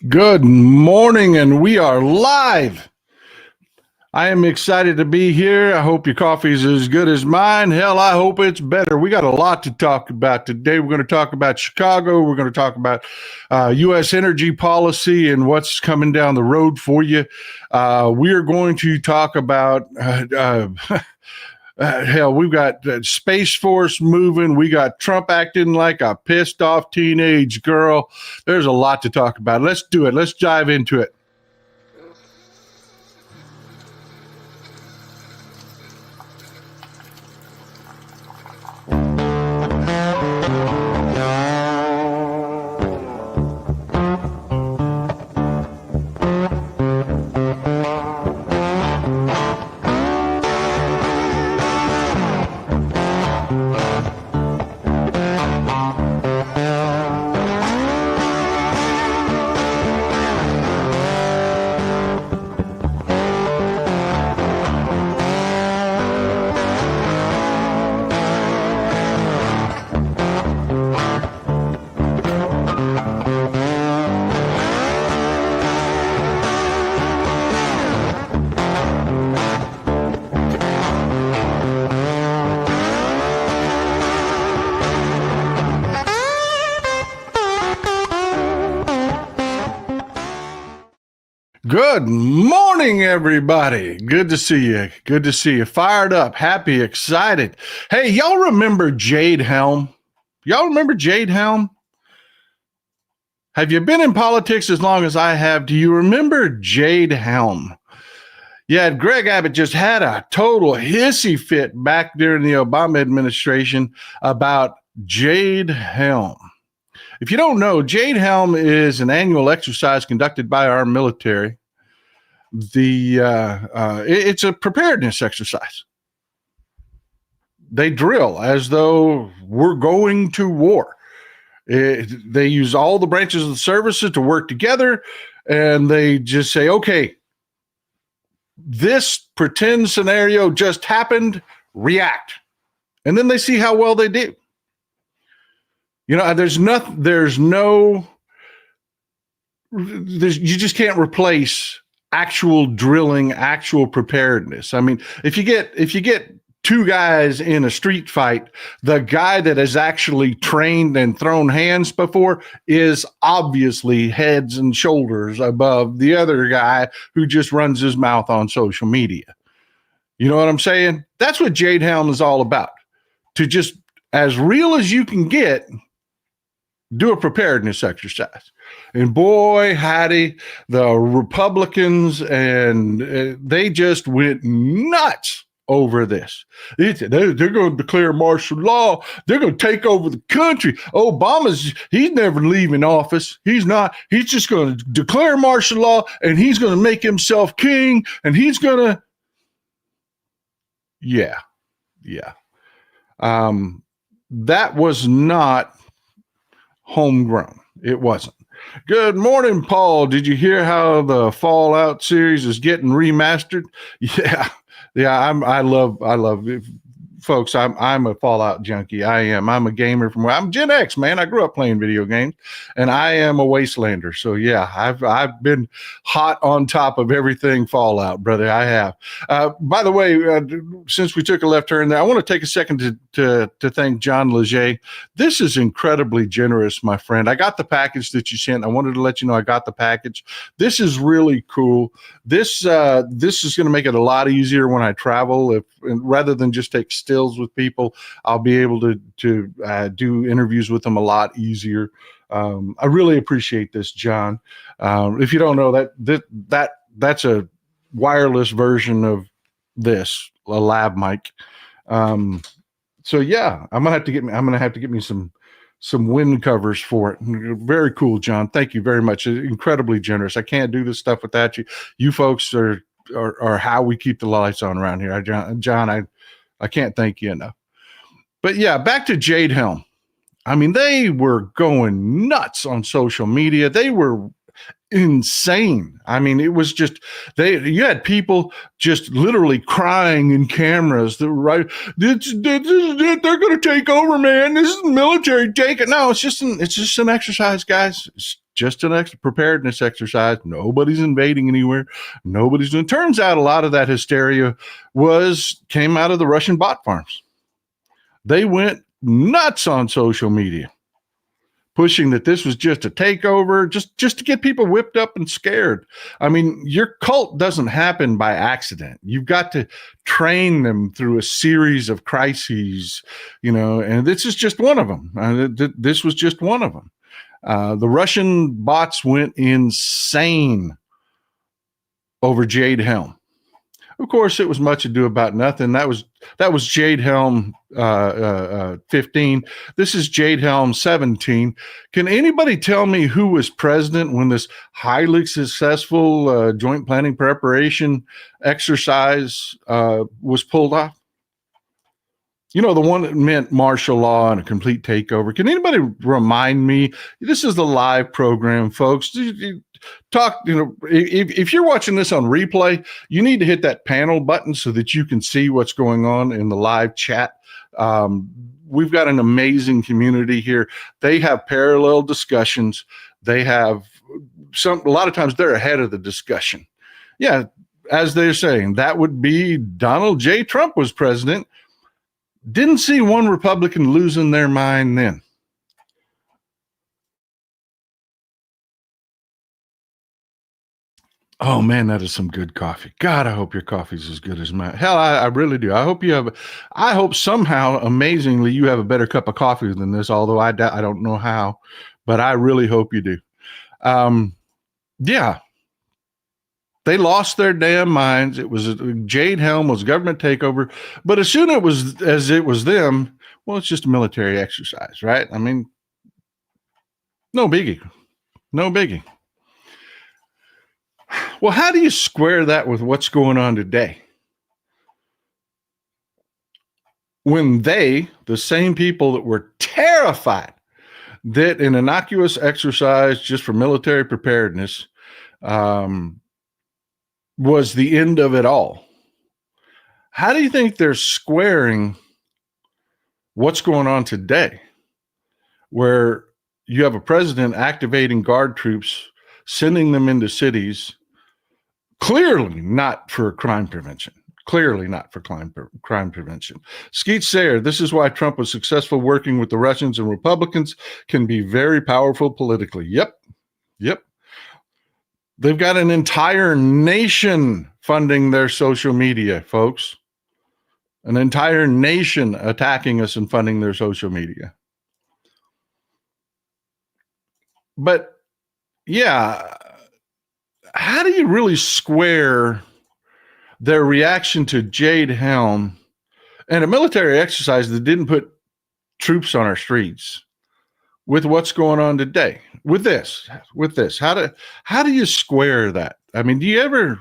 Good morning, and we are live. I am excited to be here. I hope your coffee is as good as mine. Hell, I hope it's better. We got a lot to talk about today. We're going to talk about Chicago. We're going to talk about U.S. energy policy and what's coming down the road for you. We are going to talk about hell, we've got Space Force moving. We got Trump acting like a pissed off teenage girl. There's a lot to talk about. Let's do it. Let's dive into it. Good morning, everybody. Good to see you. Good to see you. Fired up, happy, excited. Hey, y'all remember Jade Helm? Y'all remember Jade Helm? Have you been in politics as long as I have? Do you remember Jade Helm? Yeah, Greg Abbott just had a total hissy fit back during the Obama administration about Jade Helm. If you don't know, Jade Helm is an annual exercise conducted by our military. It's a preparedness exercise. They drill as though we're going to war. They use all the branches of the services to work together, and they just say, okay, this pretend scenario just happened, react. And then they see how well they do. You know, you just can't replace actual drilling, actual preparedness. I mean, if you get two guys in a street fight, the guy that has actually trained and thrown hands before is obviously heads and shoulders above the other guy who just runs his mouth on social media. You know what I'm saying? That's what Jade Helm is all about. To just, as real as you can get, do a preparedness exercise. And boy, howdy, the Republicans, and they just went nuts over this. They're going to declare martial law. They're going to take over the country. He's never leaving office. He's not. He's just going to declare martial law, and he's going to make himself king, and he's going to. Yeah. That was not homegrown. It wasn't. Good morning, Paul. Did you hear how the Fallout series is getting remastered? Yeah. I love it. Folks, I'm a Fallout junkie. I am. I'm a gamer I'm Gen X, man. I grew up playing video games, and I am a wastelander. So yeah, I've been hot on top of everything Fallout, brother. I have. By the way, since we took a left turn there, I want to take a second to thank John Leger. This is incredibly generous, my friend. I got the package that you sent. I wanted to let you know I got the package. This is really cool. This is going to make it a lot easier when I travel. Rather than just take stills with people, I'll be able to do interviews with them a lot easier. I really appreciate this, John. If you don't know, that's a wireless version of this, a lab mic. So yeah, I'm gonna have to get me some wind covers for it. Very cool, John. Thank you very much. Incredibly generous. I can't do this stuff without you. You folks are how we keep the lights on around here. John, I can't thank you enough. But yeah, back to Jade Helm. I mean, they were going nuts on social media. They were insane. I mean, it was just you had people just literally crying in cameras that were right. They're going to take over, man. This is military taking. No, it's just an exercise, guys. It's just an extra preparedness exercise. Nobody's invading anywhere. Nobody's doing. Turns out a lot of that hysteria came out of the Russian bot farms. They went nuts on social media, pushing that this was just a takeover, just to get people whipped up and scared. I mean, your cult doesn't happen by accident. You've got to train them through a series of crises, and this is just one of them. This was just one of them. The Russian bots went insane over Jade Helm. Of course, it was much ado about nothing. That was Jade Helm 15. This is Jade Helm 17. Can anybody tell me who was president when this highly successful joint planning preparation exercise was pulled off? The one that meant martial law and a complete takeover. Can anybody remind me? This is the live program, folks. Talk, if you're watching this on replay, you need to hit that panel button so that you can see what's going on in the live chat. We've got an amazing community here. They have parallel discussions. They have a lot of times they're ahead of the discussion. Yeah, as they're saying, that would be Donald J. Trump was president. Didn't see one Republican losing their mind then. Oh man, that is some good coffee. God, I hope your coffee's as good as mine. Hell, I really do. I hope somehow, amazingly, you have a better cup of coffee than this, although I don't know how, but I really hope you do. Yeah. They lost their damn minds. It was Jade Helm was government takeover, but as soon as it was them, well, it's just a military exercise, right? I mean, no biggie. Well, how do you square that with what's going on today? When the same people that were terrified that an innocuous exercise just for military preparedness was the end of it all. How do you think they're squaring what's going on today, where you have a president activating guard troops, sending them into cities, clearly not for crime prevention? Skeet Sayer, this is why Trump was successful working with the Russians and Republicans, can be very powerful politically. Yep. They've got an entire nation funding their social media, folks. An entire nation attacking us and funding their social media. But yeah, how do you really square their reaction to Jade Helm and a military exercise that didn't put troops on our streets with what's going on today? With this, how do you square that? I mean, do you ever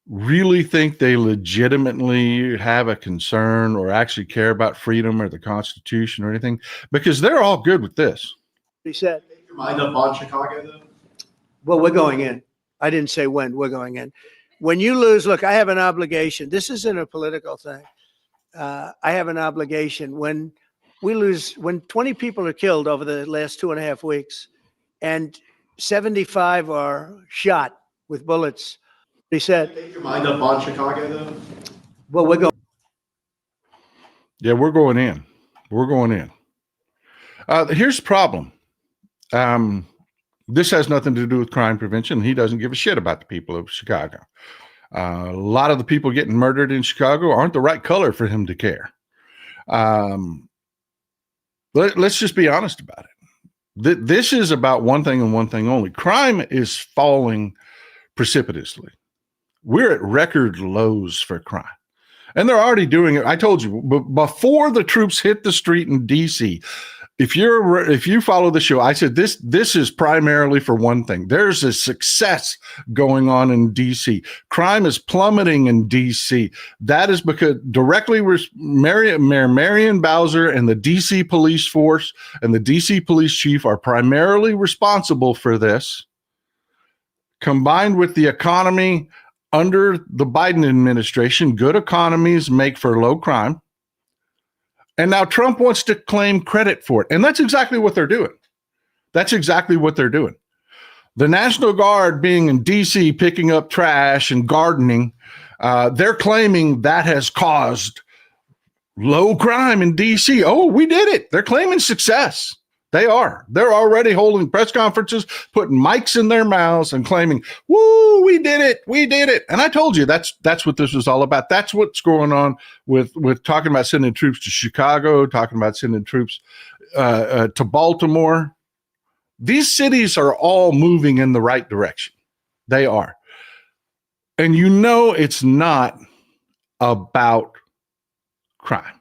really think they legitimately have a concern or actually care about freedom or the Constitution or anything? Because they're all good with this. He said, Make your mind up on Chicago, though? well, we're going in. I didn't say when. We're going in. When you lose, look, I have an obligation. This isn't a political thing. I have an obligation. When we lose, when 20 people are killed over the last 2.5 weeks and 75 are shot with bullets, he said, Make your mind up on Chicago, though? well, we're going. Yeah, we're going in. Here's the problem. This has nothing to do with crime prevention. He doesn't give a shit about the people of Chicago. A lot of the people getting murdered in Chicago aren't the right color for him to care. Let's just be honest about it. This is about one thing and one thing only. Crime is falling precipitously. We're at record lows for crime. And they're already doing it. I told you, before the troops hit the street in D.C., if you follow the show, I said this is primarily for one thing. There's a success going on in D.C. Crime is plummeting in D.C. That is because directly Mayor Marion Bowser and the D.C. police force and the D.C. police chief are primarily responsible for this. combined with the economy under the Biden administration, good economies make for low crime. And now Trump wants to claim credit for it. And that's exactly what they're doing. That's exactly what they're doing. The National Guard being in D.C. picking up trash and gardening, they're claiming that has caused low crime in D.C. Oh, we did it. They're claiming success. They are. They're already holding press conferences, putting mics in their mouths and claiming, woo, we did it. We did it. And I told you that's what this was all about. That's what's going on with talking about sending troops to Chicago, talking about sending troops to Baltimore. These cities are all moving in the right direction. They are. And you know it's not about crime.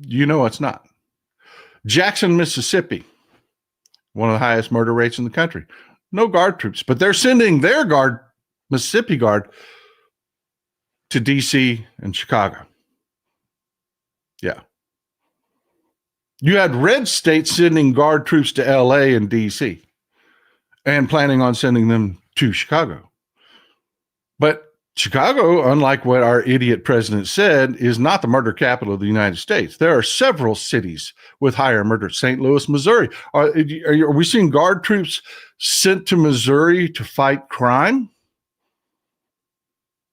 You know it's not. Jackson, Mississippi, one of the highest murder rates in the country. No guard troops, but they're sending their guard, Mississippi Guard, to D.C. and Chicago. Yeah. You had red states sending guard troops to L.A. and D.C. and planning on sending them to Chicago. But Chicago, unlike what our idiot president said, is not the murder capital of the United States. There are several cities with higher murder. St. Louis, Missouri. Are we seeing guard troops sent to Missouri to fight crime?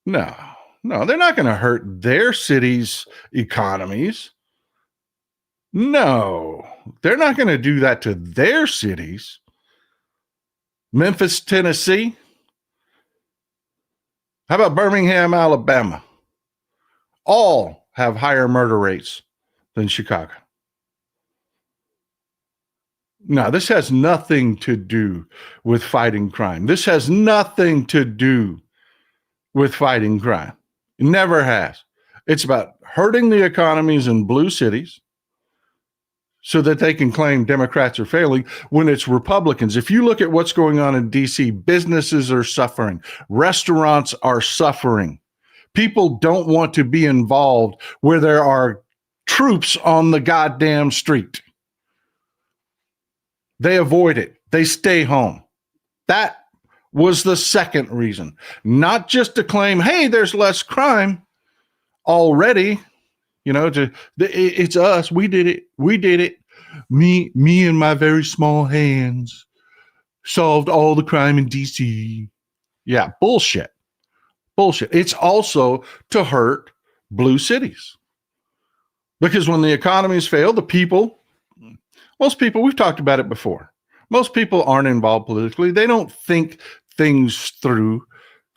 No, they're not going to hurt their cities' economies. No, they're not going to do that to their cities. Memphis, Tennessee. How about Birmingham, Alabama? All have higher murder rates than Chicago. Now, this has nothing to do with fighting crime. This has nothing to do with fighting crime. It never has. It's about hurting the economies in blue cities so that they can claim Democrats are failing when it's Republicans. If you look at what's going on in D.C., businesses are suffering. Restaurants are suffering. People don't want to be involved where there are troops on the goddamn street. They avoid it. They stay home. That was the second reason. Not just to claim, hey, there's less crime already. You know, it's us. We did it. We did it. Me and my very small hands solved all the crime in D.C. Yeah, bullshit. Bullshit. It's also to hurt blue cities. Because when the economies fail, most people, we've talked about it before. Most people aren't involved politically. They don't think things through.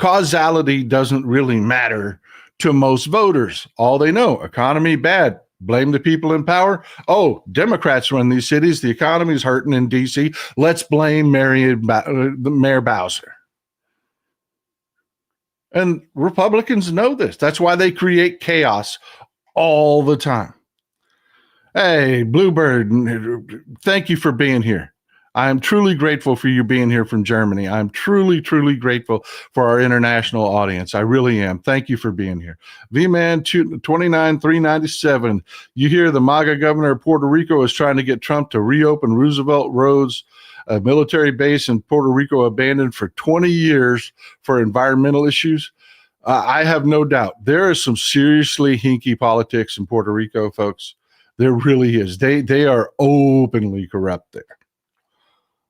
Causality doesn't really matter to most voters. All they know, economy bad, blame the people in power. Oh, Democrats run these cities. The economy's hurting in D.C. Let's blame Mayor Bowser. And Republicans know this. That's why they create chaos all the time. Hey, Bluebird, thank you for being here. I'm truly grateful for you being here from Germany. I'm truly, truly grateful for our international audience. I really am. Thank you for being here. V-Man 29397. You hear the MAGA governor of Puerto Rico is trying to get Trump to reopen Roosevelt Roads, a military base in Puerto Rico abandoned for 20 years for environmental issues. I have no doubt there is some seriously hinky politics in Puerto Rico, folks. There really is. They are openly corrupt there.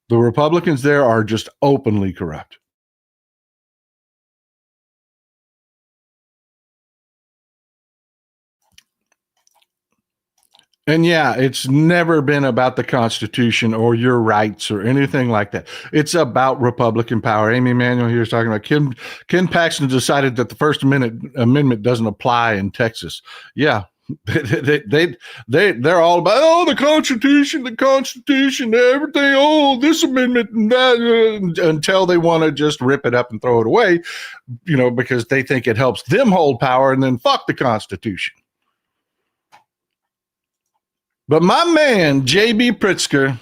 The Republicans there are just openly corrupt. And yeah, it's never been about the Constitution or your rights or anything like that. It's about Republican power. Amy Emanuel here is talking about Ken Paxton decided that the First Amendment doesn't apply in Texas. Yeah. They're all about the Constitution, everything. Oh, this amendment and that, until they want to just rip it up and throw it away, because they think it helps them hold power, and then fuck the Constitution. But my man J.B. Pritzker,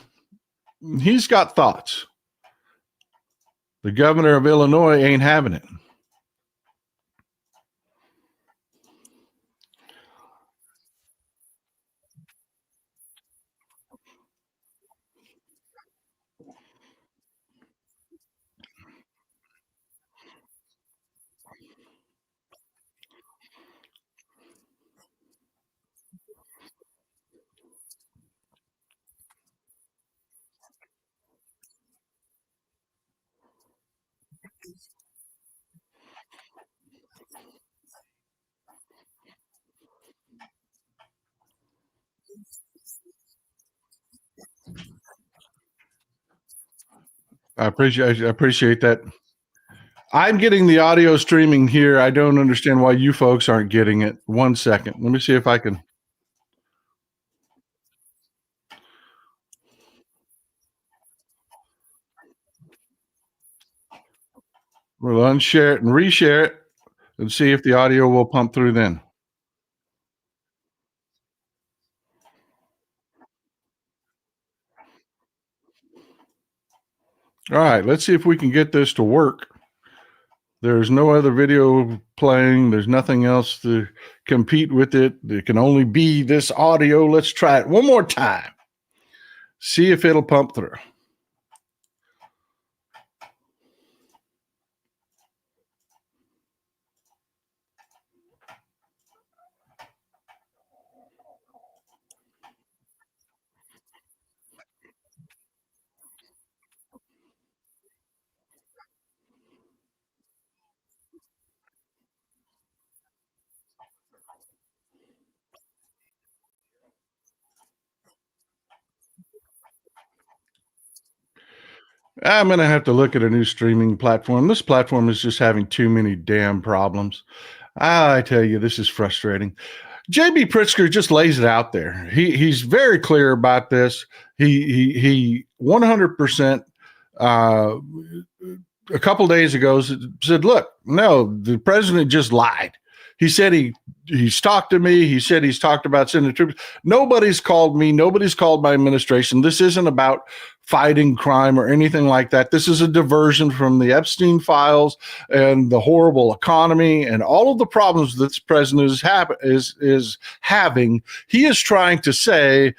he's got thoughts. The governor of Illinois ain't having it. I appreciate that. I'm getting the audio streaming here. I don't understand why you folks aren't getting it. 1 second. Let me see if I can. We'll unshare it and reshare it and see if the audio will pump through then. All right, let's see if we can get this to work. There's no other video playing. There's nothing else to compete with it. It can only be this audio. Let's try it one more time. See if it'll pump through. I'm going to have to look at a new streaming platform. This platform is just having too many damn problems. I tell you, this is frustrating. JB Pritzker just lays it out there. He's very clear about this. He 100% a couple days ago said, look, no, the president just lied. He said he's talked to me. He said he's talked about sending troops. Nobody's called me. Nobody's called my administration. This isn't about fighting crime or anything like that. This is a diversion from the Epstein files and the horrible economy and all of the problems that this president is having. He is trying to say,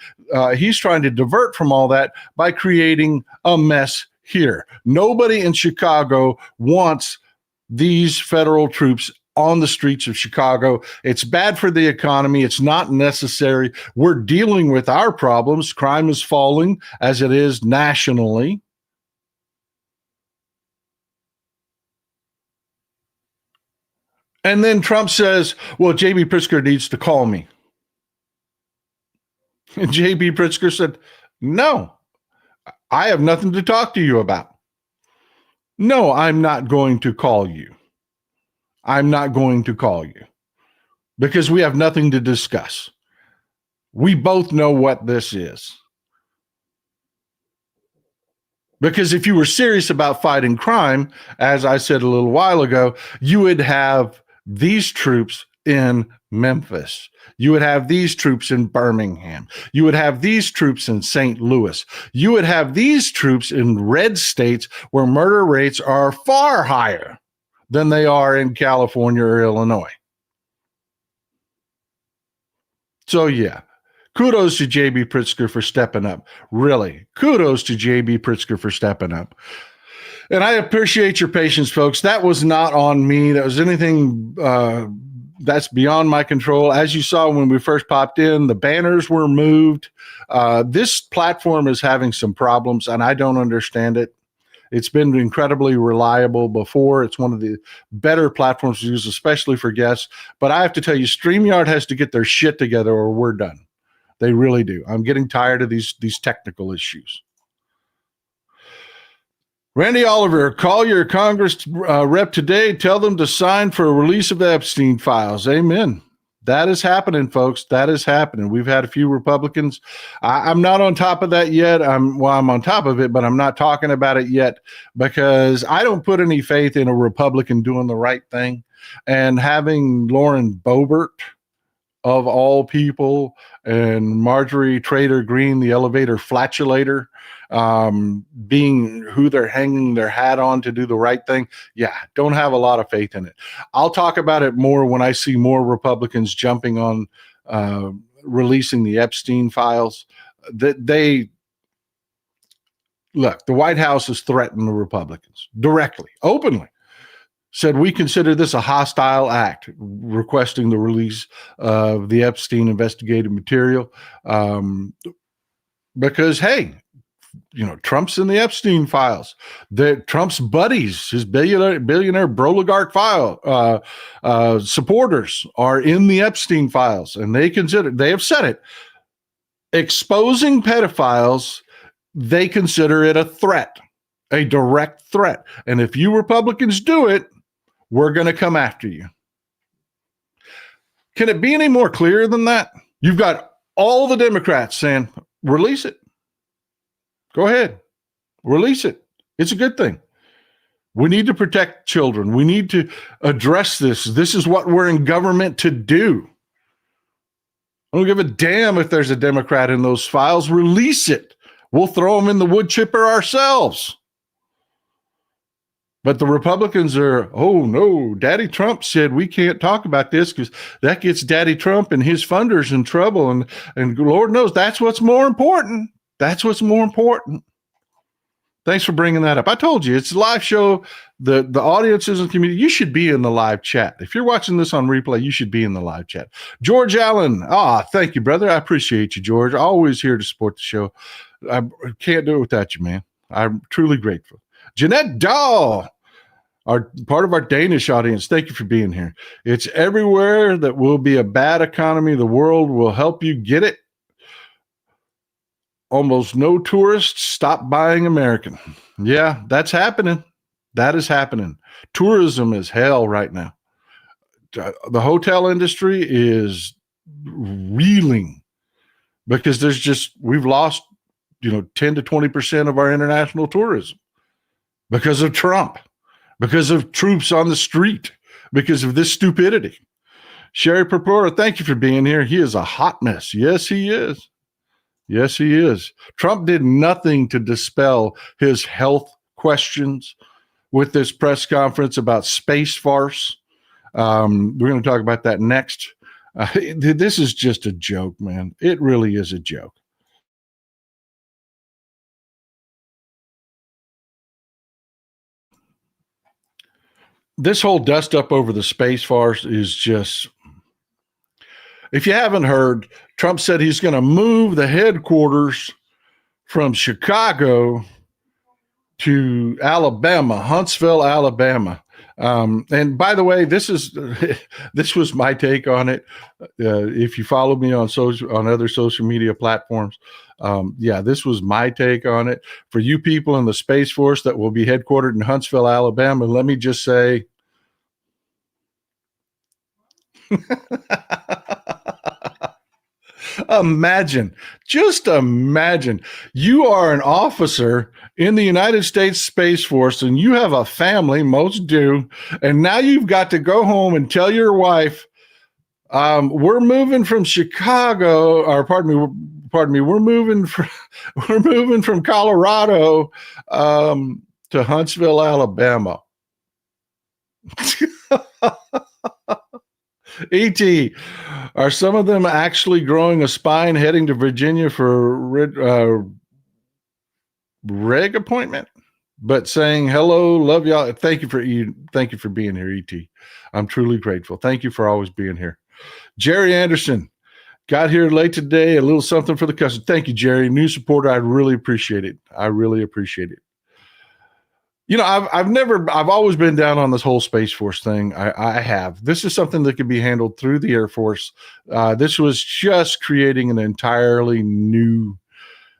he's trying to divert from all that by creating a mess here. Nobody in Chicago wants these federal troops on the streets of Chicago. It's bad for the economy. It's not necessary. We're dealing with our problems. Crime is falling as it is nationally. And then Trump says, well, JB Pritzker needs to call me. And JB Pritzker said, no, I have nothing to talk to you about. No, I'm not going to call you. I'm not going to call you because we have nothing to discuss. We both know what this is. Because if you were serious about fighting crime, as I said a little while ago, you would have these troops in Memphis. You would have these troops in Birmingham. You would have these troops in St. Louis. You would have these troops in red states where murder rates are far higher than they are in California or Illinois. So yeah, kudos to JB Pritzker for stepping up. Really, kudos to JB Pritzker for stepping up. And I appreciate your patience, folks. That was not on me. That was anything that's beyond my control. As you saw when we first popped in, the banners were moved. This platform is having some problems, and I don't understand it. It's been incredibly reliable before. It's one of the better platforms to use, especially for guests. But I have to tell you, StreamYard has to get their shit together or we're done. They really do. I'm getting tired of these technical issues. Randy Oliver, call your Congress rep today. Tell them to sign for a release of the Epstein files. Amen. That is happening, folks. That is happening. We've had a few Republicans. I'm not on top of that yet. I'm on top of it, but I'm not talking about it yet because I don't put any faith in a Republican doing the right thing. And having Lauren Boebert, of all people, and Marjorie Trader Green, the elevator flatulator, being who they're hanging their hat on to do the right thing. Yeah, don't have a lot of faith in it. I'll talk about it more when I see more Republicans jumping on releasing the Epstein files. That they look, the White House has threatened the Republicans directly, openly. Said we consider this a hostile act, requesting the release of the Epstein investigative material because, hey, Trump's in the Epstein files. Trump's buddies, his billionaire broligarch supporters are in the Epstein files, and they have said it. Exposing pedophiles, they consider it a threat, a direct threat. And if you Republicans do it, we're going to come after you. Can it be any more clear than that? You've got all the Democrats saying, release it. Go ahead. Release it. It's a good thing. We need to protect children. We need to address this. This is what we're in government to do. I don't give a damn if there's a Democrat in those files. Release it. We'll throw them in the wood chipper ourselves. But the Republicans are, oh no, Daddy Trump said we can't talk about this because that gets Daddy Trump and his funders in trouble. And Lord knows that's what's more important. That's what's more important. Thanks for bringing that up. I told you, it's a live show. The audiences and community, you should be in the live chat. If you're watching this on replay, you should be in the live chat. George Allen, thank you, brother. I appreciate you, George. Always here to support the show. I can't do it without you, man. I'm truly grateful. Jeanette Dahl, part of our Danish audience, thank you for being here. It's everywhere that will be a bad economy. The world will help you get it. Almost no tourists stop buying American. Yeah, that's happening. That is happening. Tourism is hell right now. The hotel industry is reeling because we've lost, 10 to 20% of our international tourism because of Trump, because of troops on the street, because of this stupidity. Sherry Purpura, thank you for being here. He is a hot mess. Yes, he is. Yes, he is. Trump did nothing to dispel his health questions with this press conference about space farce. We're going to talk about that next. This is just a joke, man. It really is a joke. This whole dust up over the space farce is just, if you haven't heard, Trump said he's going to move the headquarters from Chicago to Alabama, Huntsville, Alabama. And by the way, this was my take on it. If you follow me on other social media platforms, this was my take on it. For you people in the Space Force that will be headquartered in Huntsville, Alabama, let me just say, just imagine you are an officer in the United States Space Force and you have a family, most do, and now you've got to go home and tell your wife, we're moving from Chicago, or pardon me, we're moving from Colorado to Huntsville, Alabama. E.T., are some of them actually growing a spine heading to Virginia for reg appointment, but saying hello, love y'all? Thank you for being here, E.T. I'm truly grateful. Thank you for always being here. Jerry Anderson got here late today. A little something for the custom. Thank you, Jerry. New supporter. I really appreciate it. I really appreciate it. I've always been down on this whole Space Force thing. I have. This is something that can be handled through the Air Force. This was just creating an entirely new,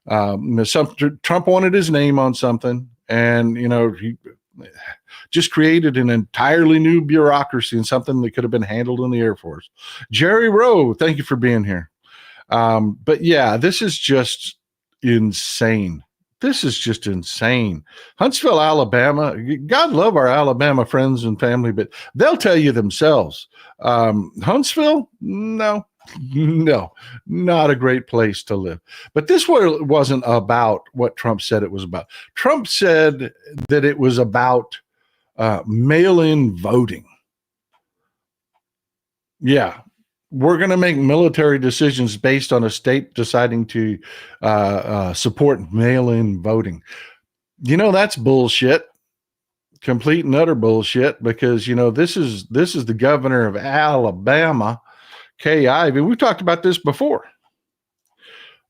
Trump wanted his name on something, and, he just created an entirely new bureaucracy and something that could have been handled in the Air Force. Jerry Rowe, thank you for being here. But yeah, this is just insane. This is just insane. Huntsville, Alabama. God love our Alabama friends and family, but they'll tell you themselves. Huntsville, no, not a great place to live. But this wasn't about what Trump said it was about. Trump said that it was about mail-in voting. Yeah. We're going to make military decisions based on a state deciding to support mail-in voting. That's bullshit, complete and utter bullshit. Because this is the governor of Alabama, Kay Ivey. We've talked about this before.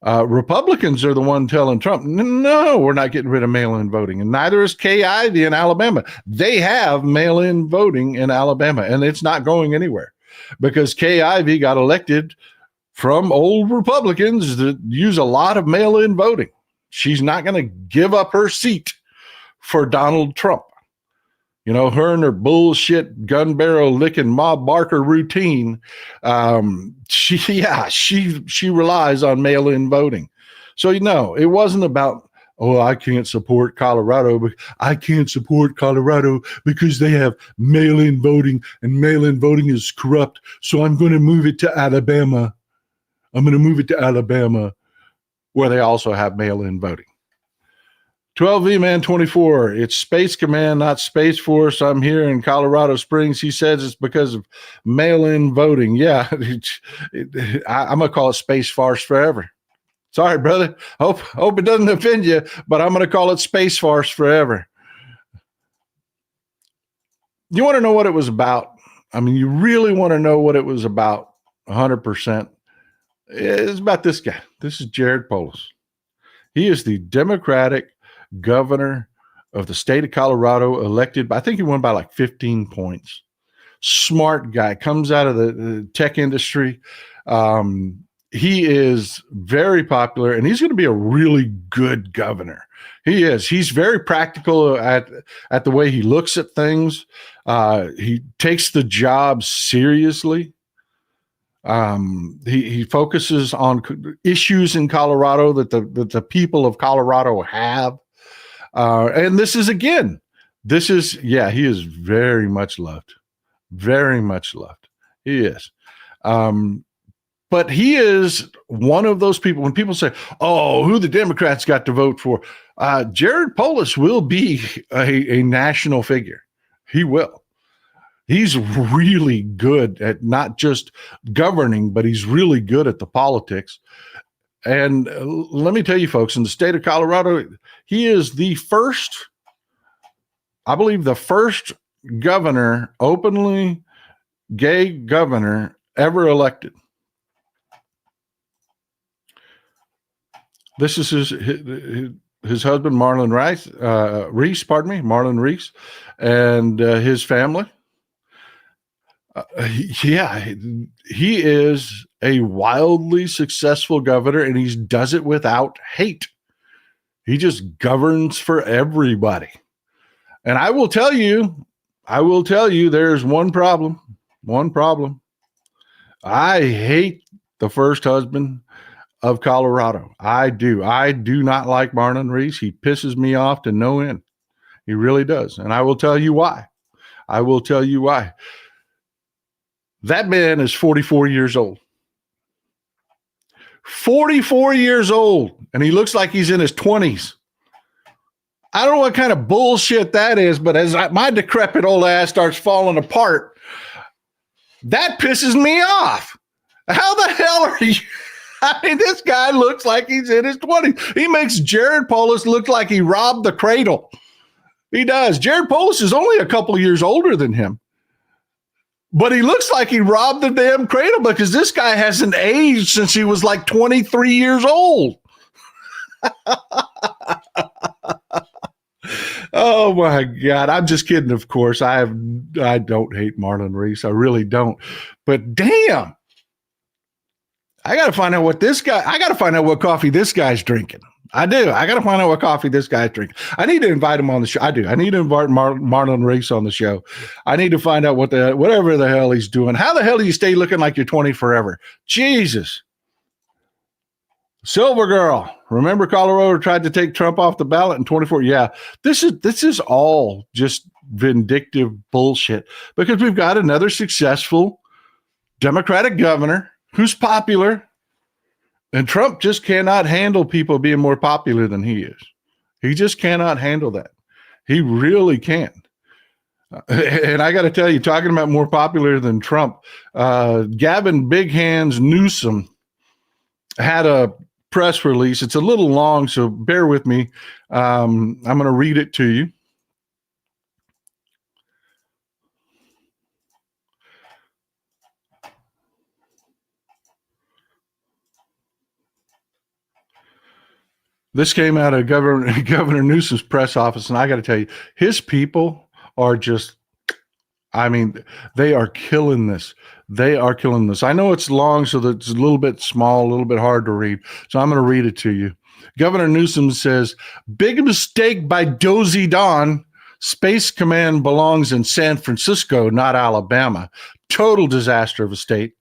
Republicans are the one telling Trump, no, we're not getting rid of mail-in voting. And neither is Kay Ivey in Alabama. They have mail-in voting in Alabama, and it's not going anywhere because Kay Ivey got elected from old Republicans that use a lot of mail-in voting. She's not going to give up her seat for Donald Trump. You know, her and her bullshit gun barrel licking Ma Barker routine. She relies on mail-in voting. So, you know, it wasn't about, oh, I can't support Colorado, but I can't support Colorado because they have mail-in voting and mail-in voting is corrupt. So I'm going to move it to Alabama. I'm going to move it to Alabama where they also have mail-in voting. 12V Man 24, it's Space Command, not Space Force. I'm here in Colorado Springs. He says it's because of mail-in voting. Yeah, I'm going to call it Space Farce forever. Sorry, brother. Hope it doesn't offend you, but I'm going to call it Space Farce forever. You want to know what it was about? I mean, you really want to know what it was about 100%. It's about this guy. This is Jared Polis. He is the Democratic governor of the state of Colorado, elected, I think he won by like 15 points. Smart guy, comes out of the tech industry. He is very popular, and he's going to be a really good governor. He is. He's very practical at the way he looks at things. He takes the job seriously. He focuses on issues in Colorado that the people of Colorado have. And he is very much loved. Very much loved. He is. But he is one of those people, when people say, oh, who the Democrats got to vote for, Jared Polis will be a national figure. He will. He's really good at not just governing, but he's really good at the politics. And let me tell you, folks, in the state of Colorado, he is the first governor, openly gay governor ever elected. This is his husband, Marlon Reese, and his family. He is a wildly successful governor, and he does it without hate. He just governs for everybody. And I will tell you, there's one problem. I hate the first husband of Colorado. I do not like Marlon Reese. He pisses me off to no end. He really does. And I will tell you why. That man is 44 years old. 44 years old, and he looks like he's in his 20s. I don't know what kind of bullshit that is, but as my decrepit old ass starts falling apart, that pisses me off. How the hell are you? I mean, this guy looks like he's in his 20s. He makes Jared Polis look like he robbed the cradle. He does. Jared Polis is only a couple of years older than him. But he looks like he robbed the damn cradle because this guy hasn't aged since he was like 23 years old. Oh my God. I'm just kidding, of course. I don't hate Marlon Reese. I really don't. But damn. I got to find out what coffee this guy's drinking. I do. I got to find out what coffee this guy's drinking. I need to invite him on the show. I do. I need to invite Marlon Reese on the show. I need to find out whatever the hell he's doing. How the hell do you stay looking like you're 20 forever? Jesus. Silver Girl. Remember Colorado tried to take Trump off the ballot in 24? Yeah. This is all just vindictive bullshit because we've got another successful Democratic governor who's popular. And Trump just cannot handle people being more popular than he is. He just cannot handle that. He really can't. And I got to tell you, talking about more popular than Trump, Gavin Big Hands Newsom had a press release. It's a little long, so bear with me. I'm going to read it to you. This came out of Governor Newsom's press office, and I got to tell you, his people are just, I mean, they are killing this. They are killing this. I know it's long, so that it's a little bit small, a little bit hard to read. So I'm going to read it to you. Governor Newsom says, big mistake by Dozy Don. Space Command belongs in San Francisco, not Alabama. Total disaster of a state.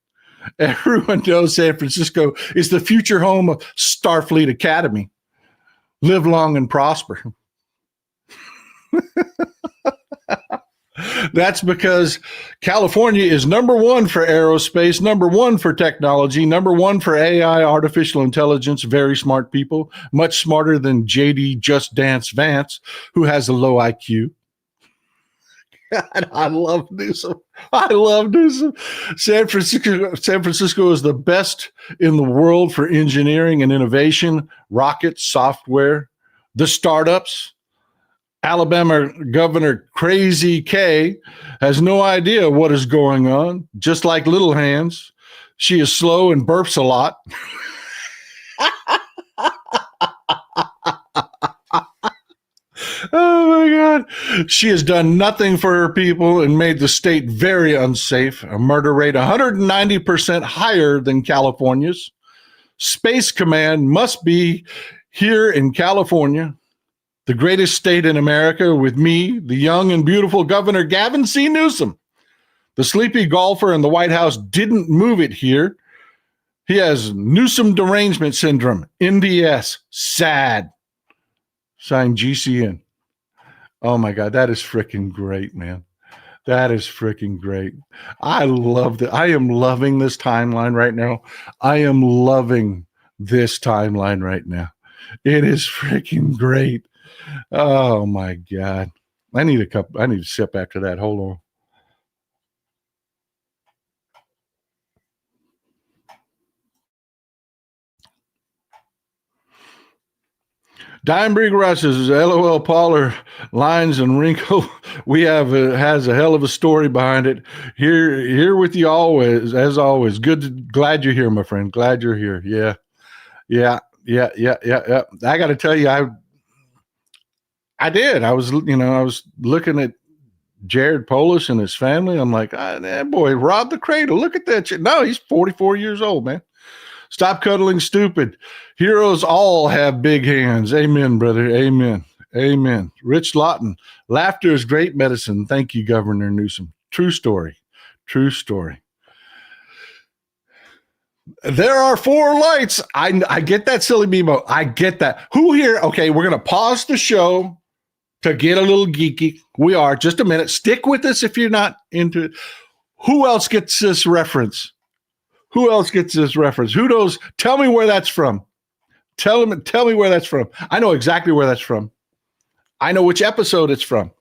Everyone knows San Francisco is the future home of Starfleet Academy. Live long and prosper. That's because California is number one for aerospace, number one for technology, number one for AI, artificial intelligence, very smart people, much smarter than JD Just Dance Vance, who has a low IQ. God, I love Newsom. I love Newsom. San Francisco is the best in the world for engineering and innovation, rockets, software, the startups. Alabama Governor Crazy K has no idea what is going on, just like Little Hands. She is slow and burps a lot. Oh my God. She has done nothing for her people and made the state very unsafe. A murder rate 190% higher than California's. Space Command must be here in California, the greatest state in America, with me, the young and beautiful Governor Gavin C. Newsom. The sleepy golfer in the White House didn't move it here. He has Newsom derangement syndrome, NDS, sad. Signed GCN. Oh my God, that is freaking great, man. That is freaking great. I love it. I am loving this timeline right now. I am loving this timeline right now. It is freaking great. Oh my God. I need a sip after that. Hold on. Dimebreed Russ says, LOL, Pauler, lines and wrinkle. We have has a hell of a story behind it. Here with you always, as always. Glad you're here, my friend. Glad you're here. Yeah. I got to tell you, I did. I was looking at Jared Polis and his family. I'm like, that boy robbed the cradle. Look at that shit. No, he's 44 years old, man. Stop cuddling stupid. Heroes all have big hands. Amen, brother. Amen. Amen. Rich Lawton. Laughter is great medicine. Thank you, Governor Newsom. True story. True story. There are 4 lights. I get that, silly Mimo. I get that. Who here? Okay, we're going to pause the show to get a little geeky. We are. Just a minute. Stick with us if you're not into it. Who else gets this reference? Who else gets this reference? Who knows? Tell me where that's from. Tell me where that's from. I know exactly where that's from. I know which episode it's from.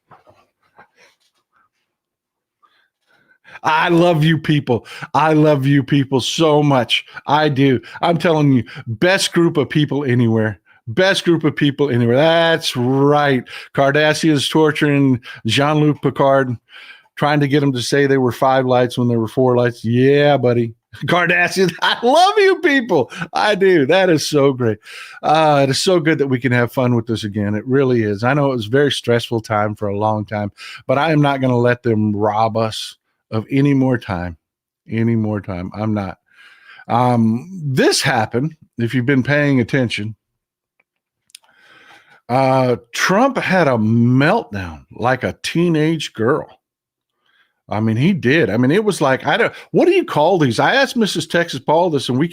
I love you people. I love you people so much. I do. I'm telling you, best group of people anywhere. Best group of people anywhere. That's right. Cardassian's torturing Jean-Luc Picard, trying to get him to say they were 5 lights when there were 4 lights. Yeah, buddy. Cardassian, I love you people. I do. That is so great. It is so good that we can have fun with this again. It really is. I know it was a very stressful time for a long time, but I am not going to let them rob us of any more time. I'm not. This happened, if you've been paying attention. Trump had a meltdown like a teenage girl. I mean, he did. I mean, it was like, what do you call these? I asked Mrs. Texas Paul this, and we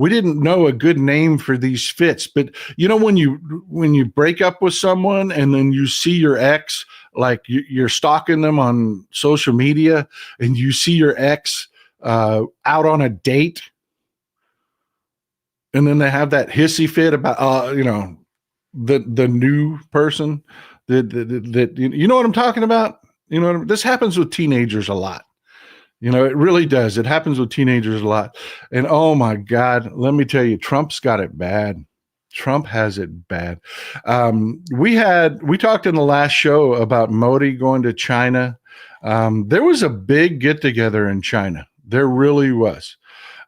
didn't know a good name for these fits. But you know, when you break up with someone and then you see your ex, like you're stalking them on social media, and you see your ex out on a date, and then they have that hissy fit about the new person that you know what I'm talking about. You know, this happens with teenagers a lot. You know, it really does. It happens with teenagers a lot. And oh my God, let me tell you, Trump's got it bad. Trump has it bad. We talked in the last show about Modi going to China. There was a big get together in China. There really was.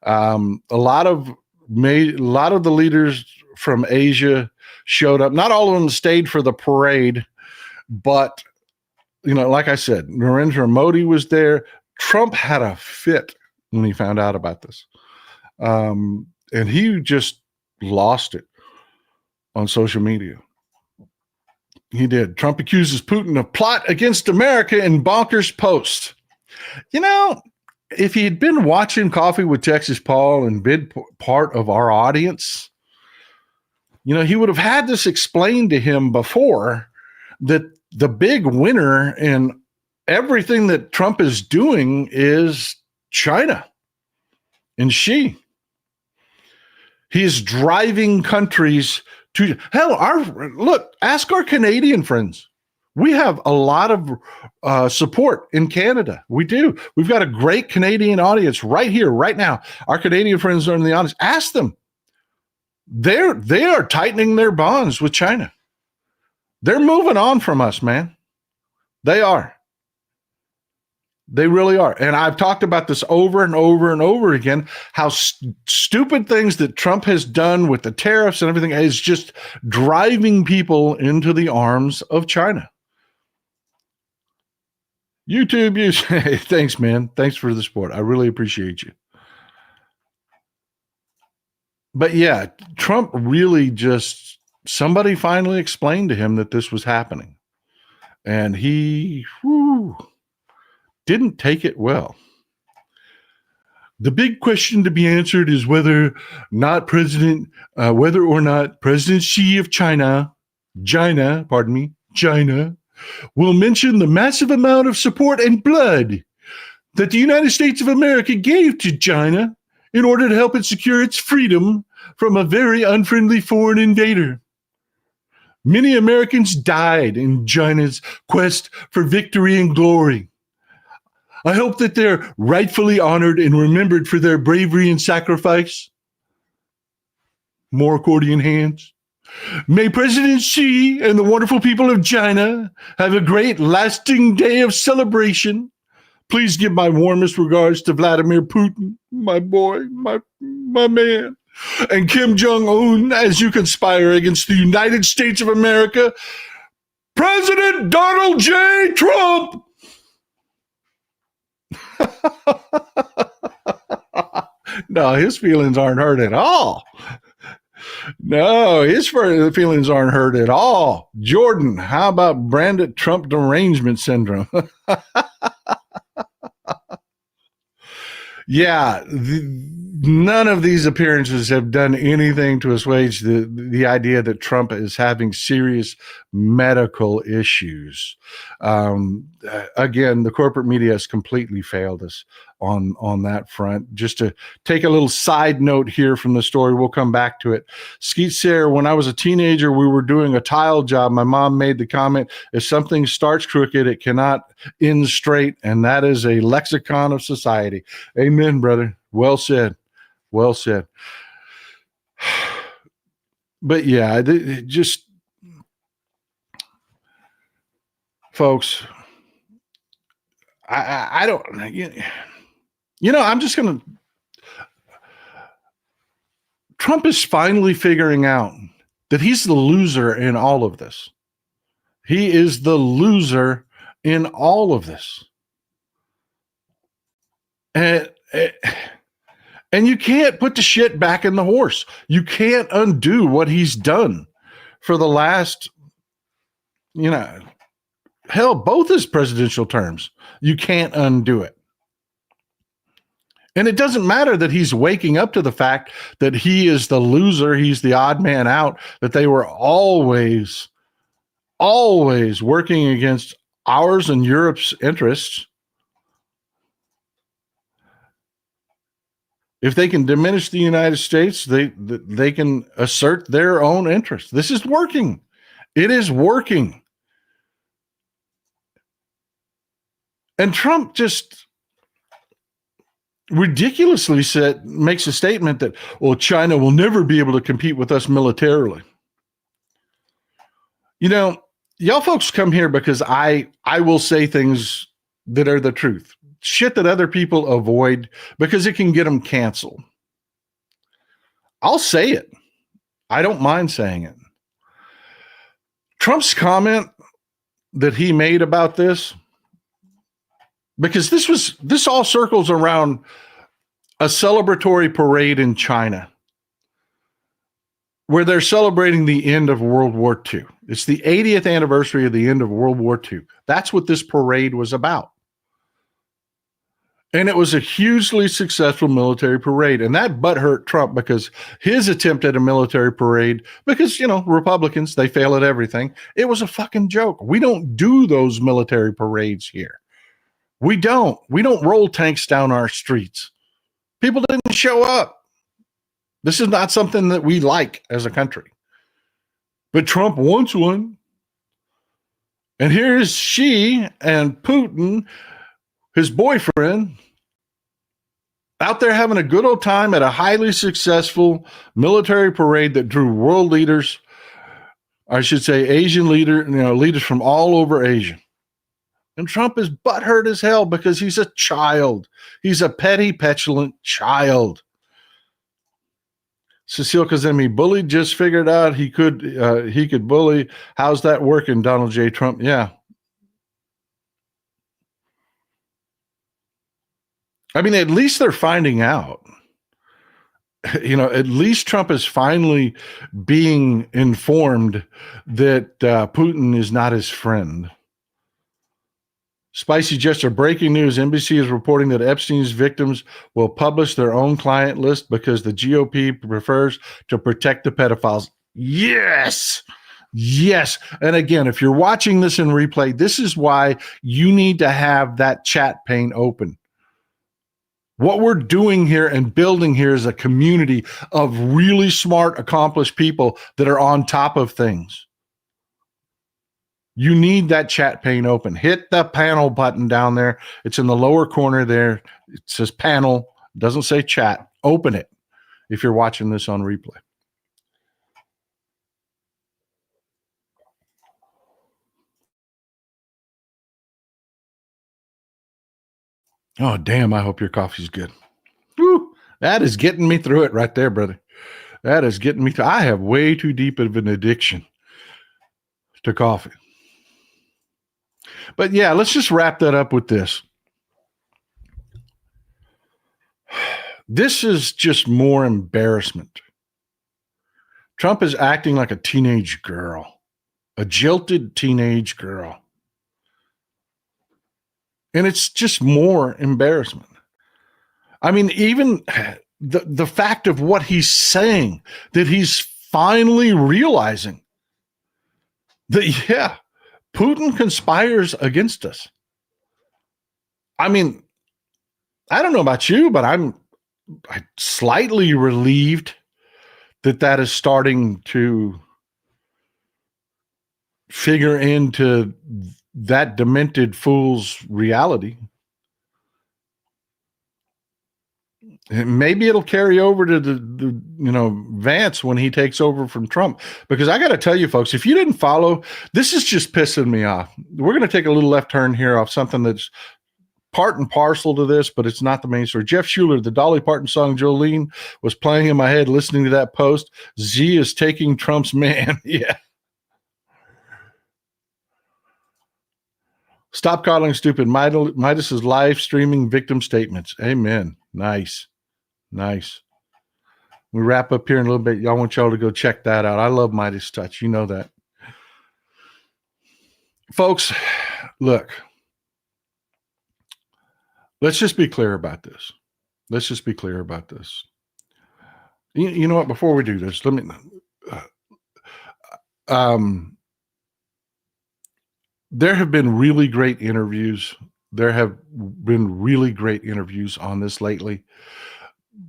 A lot of the leaders from Asia showed up. Not all of them stayed for the parade, but, like I said, Narendra Modi was there. Trump had a fit when he found out about this. And he just lost it on social media. He did. Trump accuses Putin of plot against America in bonkers post. If he had been watching Coffee with Texas Paul and been part of our audience, he would have had this explained to him before, that the big winner in everything that Trump is doing is China and Xi. He's driving countries to hell. Ask our Canadian friends. We have a lot of support in Canada. We do. We've got a great Canadian audience right here, right now. Our Canadian friends are in the audience. Ask them. They are tightening their bonds with China. They're moving on from us, man. They are. They really are. And I've talked about this over and over and over again, how stupid things that Trump has done with the tariffs and everything is just driving people into the arms of China. YouTube, thanks, man. Thanks for the support. I really appreciate you. But yeah, Trump really somebody finally explained to him that this was happening. And he didn't take it well. The big question to be answered is whether or not President Xi of China will mention the massive amount of support and blood that the United States of America gave to China in order to help it secure its freedom from a very unfriendly foreign invader. Many Americans died in China's quest for victory and glory. I hope that they're rightfully honored and remembered for their bravery and sacrifice. More accordion hands. May President Xi and the wonderful people of China have a great lasting day of celebration. Please give my warmest regards to Vladimir Putin, my boy, my man, and Kim Jong-un as you conspire against the United States of America. President Donald J. Trump. No, his feelings aren't hurt at all. No, his feelings aren't hurt at all. Jordan, how about branded Trump derangement syndrome? Yeah, none of these appearances have done anything to assuage the idea that Trump is having serious medical issues. Again, the corporate media has completely failed us on that front. Just to take a little side note here from the story, we'll come back to it. Skeet Sayre, when I was a teenager, we were doing a tile job. My mom made the comment, if something starts crooked, it cannot end straight. And that is a lexicon of society. Amen, brother. Well said. Well said. But yeah, just folks, I don't, I'm just going to, Trump is finally figuring out that he's the loser in all of this. He is the loser in all of this. And you can't put the shit back in the horse. You can't undo what he's done for the last, hell, both his presidential terms. You can't undo it. And it doesn't matter that he's waking up to the fact that he is the loser. He's the odd man out, that they were always working against ours and Europe's interests. If they can diminish the United States, they can assert their own interests. This is working. It is working. And Trump just ridiculously makes a statement that, well, China will never be able to compete with us militarily. Y'all folks come here because I will say things that are the truth. Shit that other people avoid because it can get them canceled. I'll say it. I don't mind saying it. Trump's comment that he made about this, because this all circles around a celebratory parade in China where they're celebrating the end of World War II. It's the 80th anniversary of the end of World War II. That's what this parade was about. And it was a hugely successful military parade. And that butthurt Trump because his attempt at a military parade, because, Republicans, they fail at everything. It was a fucking joke. We don't do those military parades here. We don't roll tanks down our streets. People didn't show up. This is not something that we like as a country. But Trump wants one. And here's she and Putin, his boyfriend, out there having a good old time at a highly successful military parade that drew world leaders, I should say Asian leaders from all over Asia. And Trump is butthurt as hell because he's a child. He's a petty, petulant child. Cecile Kazemi, bullied, just figured out he could bully. How's that working, Donald J. Trump? Yeah. I mean, at least they're finding out. At least Trump is finally being informed that Putin is not his friend. Spicy Jester, breaking news. NBC is reporting that Epstein's victims will publish their own client list because the GOP prefers to protect the pedophiles. Yes. Yes. And again, if you're watching this in replay, this is why you need to have that chat pane open. What we're doing here and building here is a community of really smart, accomplished people that are on top of things. You need that chat pane open. Hit the panel button down there. It's in the lower corner there. It says panel. It doesn't say chat. Open it if you're watching this on replay. Oh, damn. I hope your coffee's good. Whew, that is getting me through it right there, brother. That is getting me through. I have way too deep of an addiction to coffee. But yeah, let's just wrap that up with this. This is just more embarrassment. Trump is acting like a teenage girl, a jilted teenage girl. And it's just more embarrassment. I mean, even the fact of what he's saying, that he's finally realizing that, yeah, Putin conspires against us. I mean, I don't know about you, but I'm slightly relieved that is starting to figure into that demented fool's reality. And maybe it'll carry over to the Vance when he takes over from Trump. Because I got to tell you, folks, if you didn't follow, this is just pissing me off. We're going to take a little left turn here off something that's part and parcel to this, but it's not the main story. Jeff Schuler, the Dolly Parton song Jolene was playing in my head listening to that post. Z is taking Trump's man. Yeah. Stop calling stupid. Midas is live streaming victim statements. Amen. Nice. We wrap up here in a little bit. I want y'all to go check that out. I love Midas Touch. You know that. Folks, look. Let's just be clear about this. You know what? Before we do this, let me. There have been really great interviews. On this lately,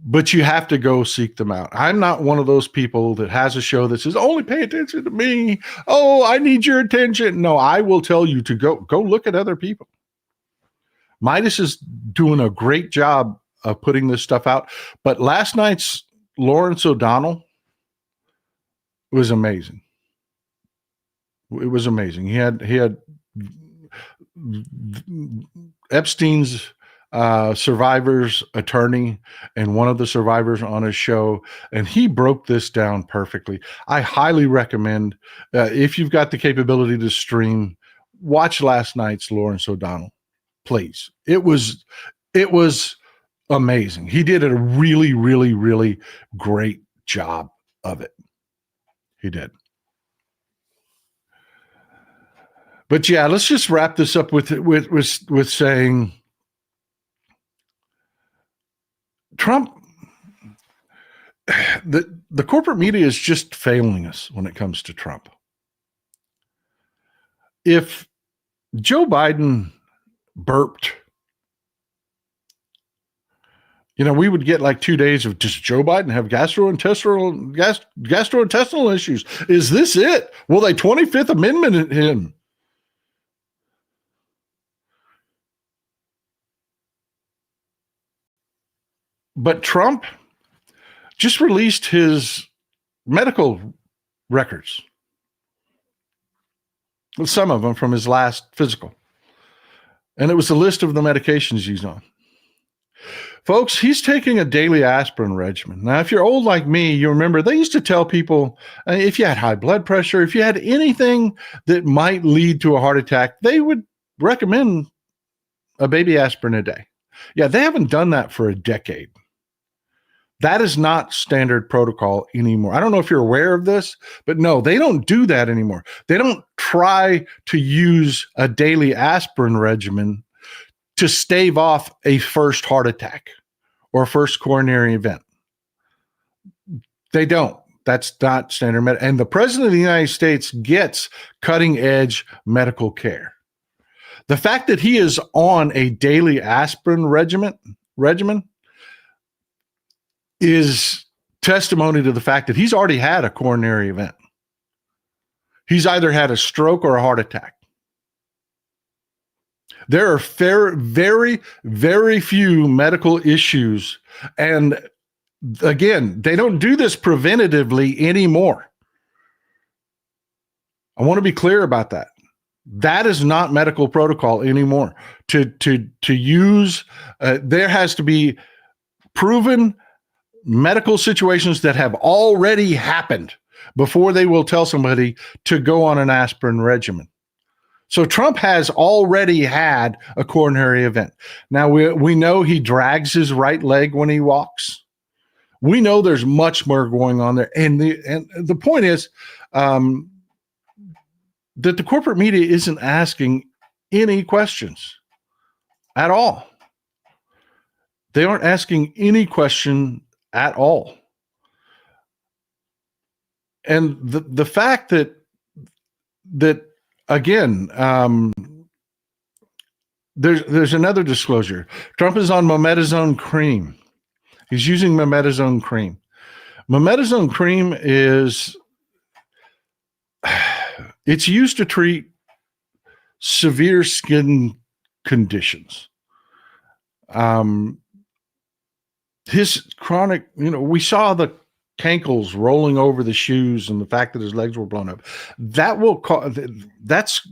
but you have to go seek them out. I'm not one of those people that has a show that says, only pay attention to me. Oh, I need your attention. No, I will tell you to go look at other people. Midas is doing a great job of putting this stuff out. But last night's Lawrence O'Donnell was amazing. It was amazing. He had Epstein's survivor's attorney and one of the survivors on his show, and he broke this down perfectly. I highly recommend, if you've got the capability to stream, watch last night's Lawrence O'Donnell, please. It was amazing. He did a really, really, really great job of it. He did. But yeah, let's just wrap this up with saying Trump, the corporate media is just failing us when it comes to Trump. If Joe Biden burped, we would get like 2 days of, does Joe Biden have gastrointestinal issues? Is this it? Will they 25th Amendment him? But Trump just released his medical records, some of them from his last physical. And it was a list of the medications he's on. Folks, he's taking a daily aspirin regimen. Now, if you're old like me, you remember they used to tell people if you had high blood pressure, if you had anything that might lead to a heart attack, they would recommend a baby aspirin a day. Yeah, they haven't done that for a decade. That is not standard protocol anymore. I don't know if you're aware of this, but no, they don't do that anymore. They don't try to use a daily aspirin regimen to stave off a first heart attack or a first coronary event. They don't. That's not standard medicine. And the president of the United States gets cutting edge medical care. The fact that he is on a daily aspirin regimen is testimony to the fact that he's already had a coronary event. He's either had a stroke or a heart attack. There are very, very few medical issues. And again, they don't do this preventatively anymore. I want to be clear about that. That is not medical protocol anymore. To use, there has to be proven medical situations that have already happened before they will tell somebody to go on an aspirin regimen. So Trump has already had a coronary event. Now we know he drags his right leg when he walks. We know there's much more going on there. And the point is that the corporate media isn't asking any questions at all. They aren't asking any question at all. And the fact that again, there's another disclosure. Trump is on mometasone cream. He's using mometasone cream. Mometasone cream it's used to treat severe skin conditions. His chronic, we saw the cankles rolling over the shoes and the fact that his legs were blown up. That will cause, that's,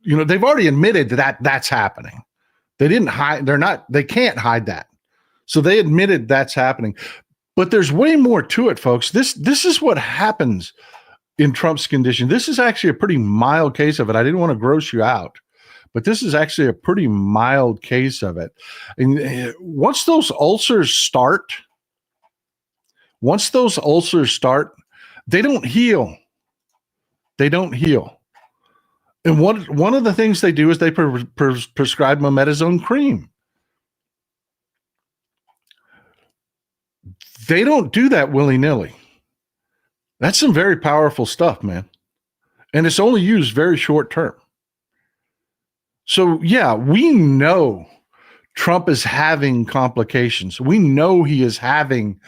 they've already admitted that that's happening. They didn't hide, they can't hide that. So they admitted that's happening. But there's way more to it, folks. This is what happens in Trump's condition. This is actually a pretty mild case of it. I didn't want to gross you out, but this is actually a pretty mild case of it. And once those ulcers start, they don't heal. They don't heal. And one of the things they do is they prescribe mometasone cream. They don't do that willy-nilly. That's some very powerful stuff, man. And it's only used very short term. So, yeah, we know Trump is having complications. We know he is having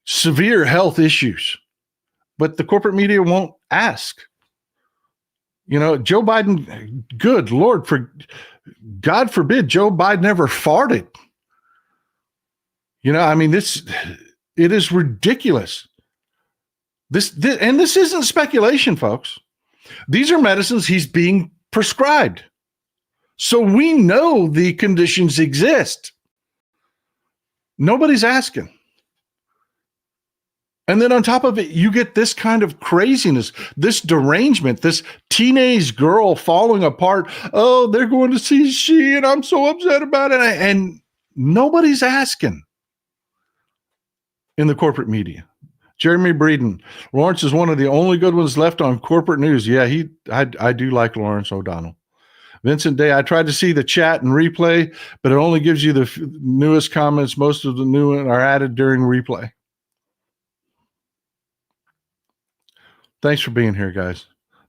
severe health issues, but the corporate media won't ask. Joe Biden, good Lord, God forbid Joe Biden ever farted. It is ridiculous. This isn't speculation, folks. These are medicines he's being prescribed. So we know the conditions exist. Nobody's asking. And then on top of it, you get this kind of craziness, this derangement, this teenage girl falling apart. Oh, they're going to see she, and I'm so upset about it. And nobody's asking in the corporate media. Jeremy Breeden, Lawrence is one of the only good ones left on corporate news. Yeah, I do like Lawrence O'Donnell. Vincent Day, I tried to see the chat and replay, but it only gives you the newest comments. Most of the new are added during replay. Thanks for being here, guys.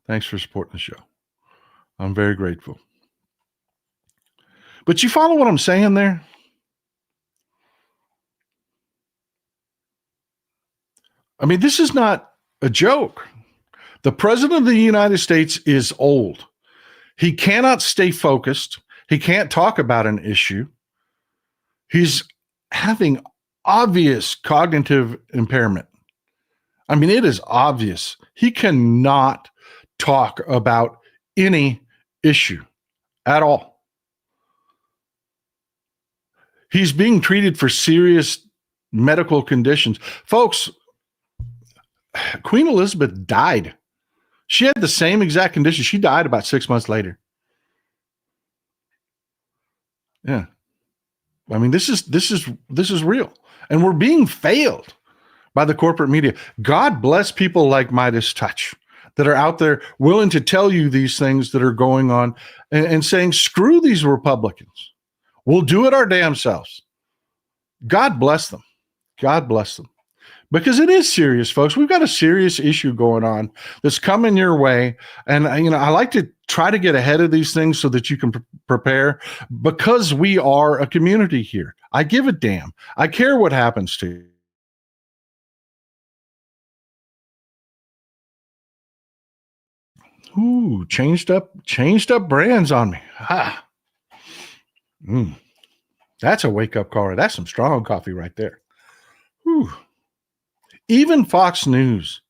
Thanks for supporting the show. I'm very grateful. But you follow what I'm saying there? I mean, this is not a joke. The president of the United States is old. He cannot stay focused. He can't talk about an issue. He's having obvious cognitive impairment. I mean, it is obvious. He cannot talk about any issue at all. He's being treated for serious medical conditions. Folks, Queen Elizabeth died. She had the same exact condition. She died about 6 months later. Yeah. I mean, this is real. And we're being failed by the corporate media. God bless people like Midas Touch that are out there willing to tell you these things that are going on and saying, screw these Republicans. We'll do it our damn selves. God bless them. God bless them. Because it is serious, folks. We've got a serious issue going on that's coming your way. And, I like to try to get ahead of these things so that you can prepare, because we are a community here. I give a damn. I care what happens to you. Ooh, changed up brands on me. That's a wake-up call. That's some strong coffee right there. Ooh. Even Fox News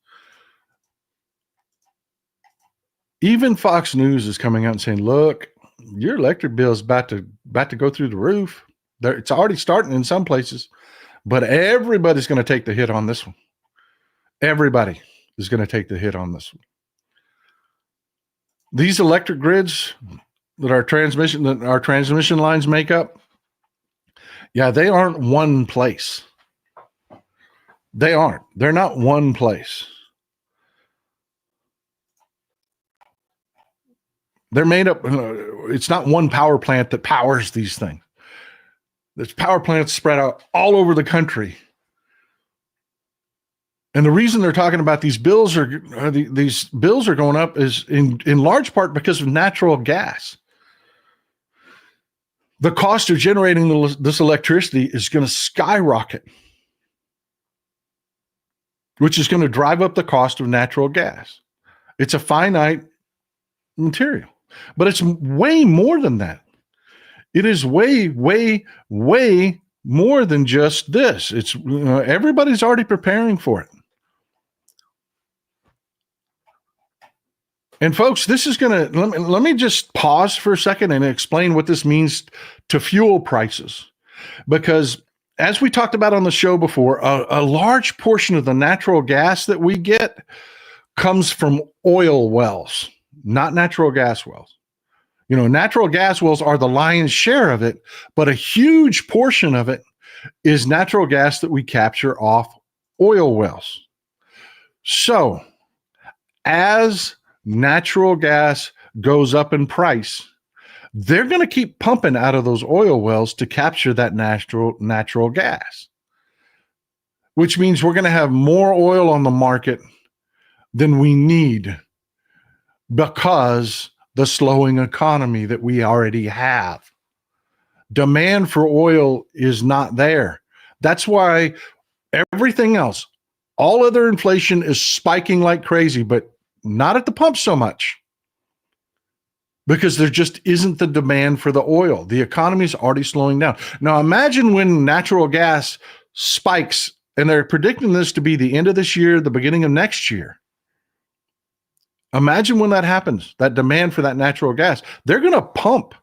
is coming out and saying, look, your electric bill is about to go through the roof. It's already starting in some places, but everybody's going to take the hit on this one. Everybody is going to take the hit on this one. These electric grids that our transmission lines make up, yeah, they aren't one place. They aren't. They're not one place. They're made up. It's not one power plant that powers these things. There's power plants spread out all over the country. And the reason they're talking about these bills are going up is in large part because of natural gas. The cost of generating this electricity is going to skyrocket, which is going to drive up the cost of natural gas. It's a finite material, but it's way more than that. It is way, way, way more than just this. It's everybody's already preparing for it. And folks, this is going to, let me just pause for a second and explain what this means to fuel prices. Because as we talked about on the show before, a large portion of the natural gas that we get comes from oil wells, not natural gas wells. Natural gas wells are the lion's share of it, but a huge portion of it is natural gas that we capture off oil wells. So as natural gas goes up in price, they're going to keep pumping out of those oil wells to capture that natural gas, which means we're going to have more oil on the market than we need because the slowing economy that we already have. Demand for oil is not there. That's why everything else, all other inflation is spiking like crazy, but not at the pump so much, because there just isn't the demand for the oil. The economy is already slowing down. Now imagine when natural gas spikes, and they're predicting this to be the end of this year, the beginning of next year. Imagine when that happens, that demand for that natural gas. They're going to pump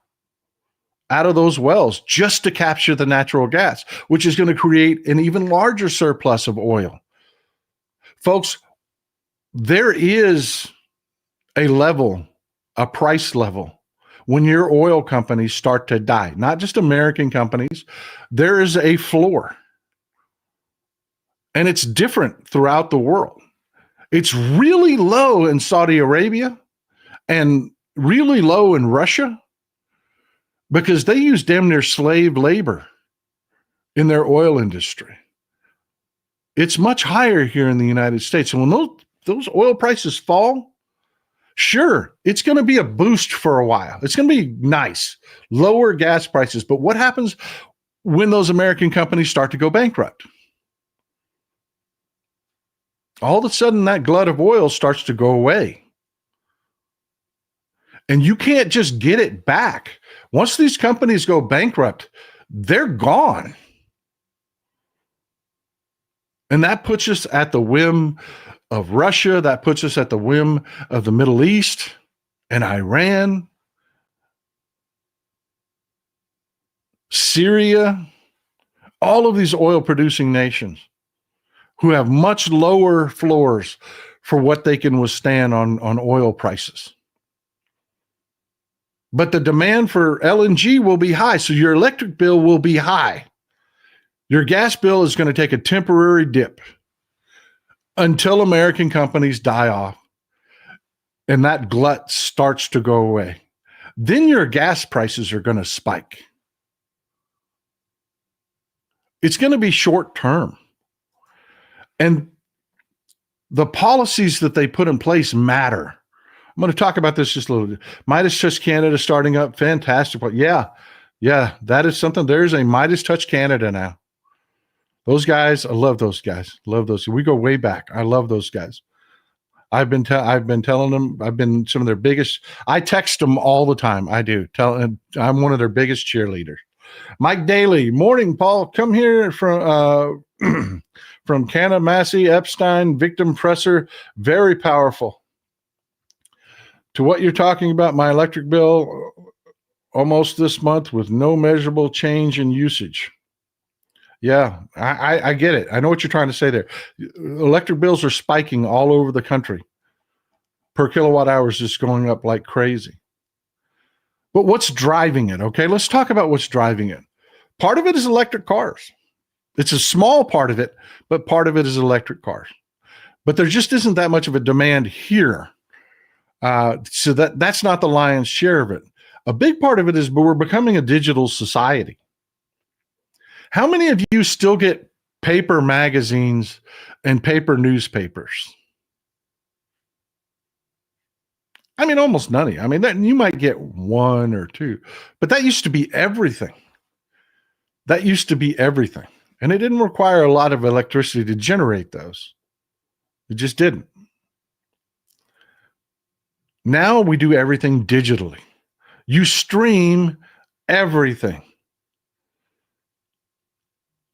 out of those wells just to capture the natural gas, which is going to create an even larger surplus of oil. Folks, there is a level, a price level, when your oil companies start to die, not just American companies. There is a floor. And it's different throughout the world. It's really low in Saudi Arabia and really low in Russia because they use damn near slave labor in their oil industry. It's much higher here in the United States. And when those oil prices fall, sure, it's going to be a boost for a while. It's going to be nice, lower gas prices. But what happens when those American companies start to go bankrupt? All of a sudden, that glut of oil starts to go away. And you can't just get it back. Once these companies go bankrupt, they're gone. And that puts us at the whim of Russia. That puts us at the whim of the Middle East and Iran, Syria, all of these oil-producing nations who have much lower floors for what they can withstand on oil prices. But the demand for LNG will be high, so your electric bill will be high. Your gas bill is going to take a temporary dip until American companies die off and that glut starts to go away. Then your gas prices are going to spike. It's going to be short term. And the policies that they put in place matter. I'm going to talk about this just a little bit. Midas Touch Canada starting up. Fantastic. But yeah, that is something. There's a Midas Touch Canada now. Those guys, I love those guys. Love those. We go way back. I love those guys. I've been telling them, I've been some of their biggest. I text them all the time. I do. I'm one of their biggest cheerleaders. Mike Daly, morning, Paul. Come here from from Massey, Epstein, victim presser, very powerful. To what you're talking about, my electric bill almost this month with no measurable change in usage. Yeah, I get it. I know what you're trying to say there. Electric bills are spiking all over the country. Per kilowatt hour is just going up like crazy. But what's driving it? Okay, let's talk about what's driving it. Part of it is electric cars. It's a small part of it, but part of it is electric cars. But there just isn't that much of a demand here. So that's not the lion's share of it. A big part of it is we're becoming a digital society. How many of you still get paper magazines and paper newspapers? I mean, almost none of you. I mean, you might get one or two, but that used to be everything. That used to be everything. And it didn't require a lot of electricity to generate those. It just didn't. Now we do everything digitally. You stream everything.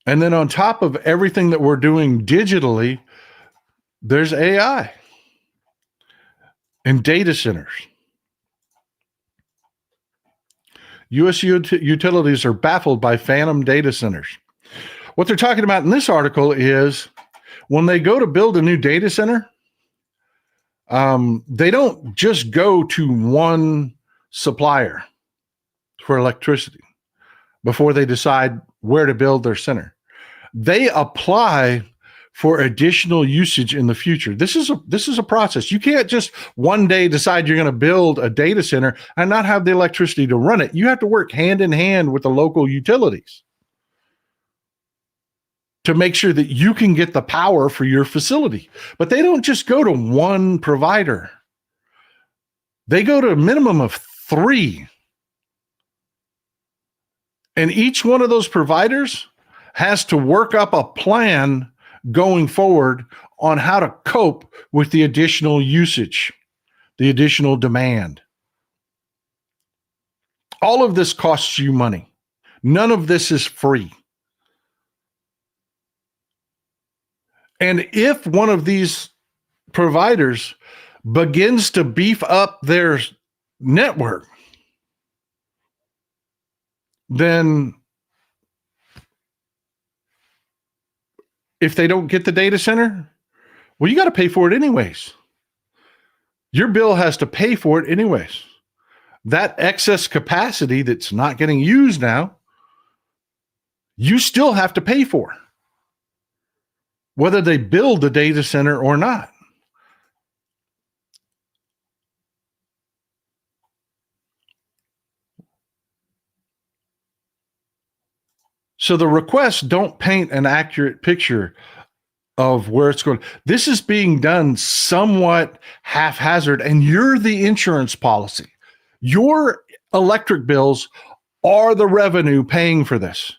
And then on top of everything that we're doing digitally, there's AI and data centers. U.S. utilities are baffled by phantom data centers. What they're talking about in this article is when they go to build a new data center, they don't just go to one supplier for electricity before they decide where to build their center. They apply for additional usage in the future. This is a process. You can't just one day decide you're going to build a data center and not have the electricity to run it. You have to work hand in hand with the local utilities to make sure that you can get the power for your facility. But they don't just go to one provider. They go to a minimum of 3. And each one of those providers has to work up a plan going forward on how to cope with the additional usage, the additional demand. All of this costs you money. None of this is free. And if one of these providers begins to beef up their network, then if they don't get the data center, well, you got to pay for it anyways. Your bill has to pay for it anyways. That excess capacity that's not getting used now, you still have to pay for, whether they build the data center or not. So the requests don't paint an accurate picture of where it's going. This is being done somewhat haphazard, and you're the insurance policy. Your electric bills are the revenue paying for this.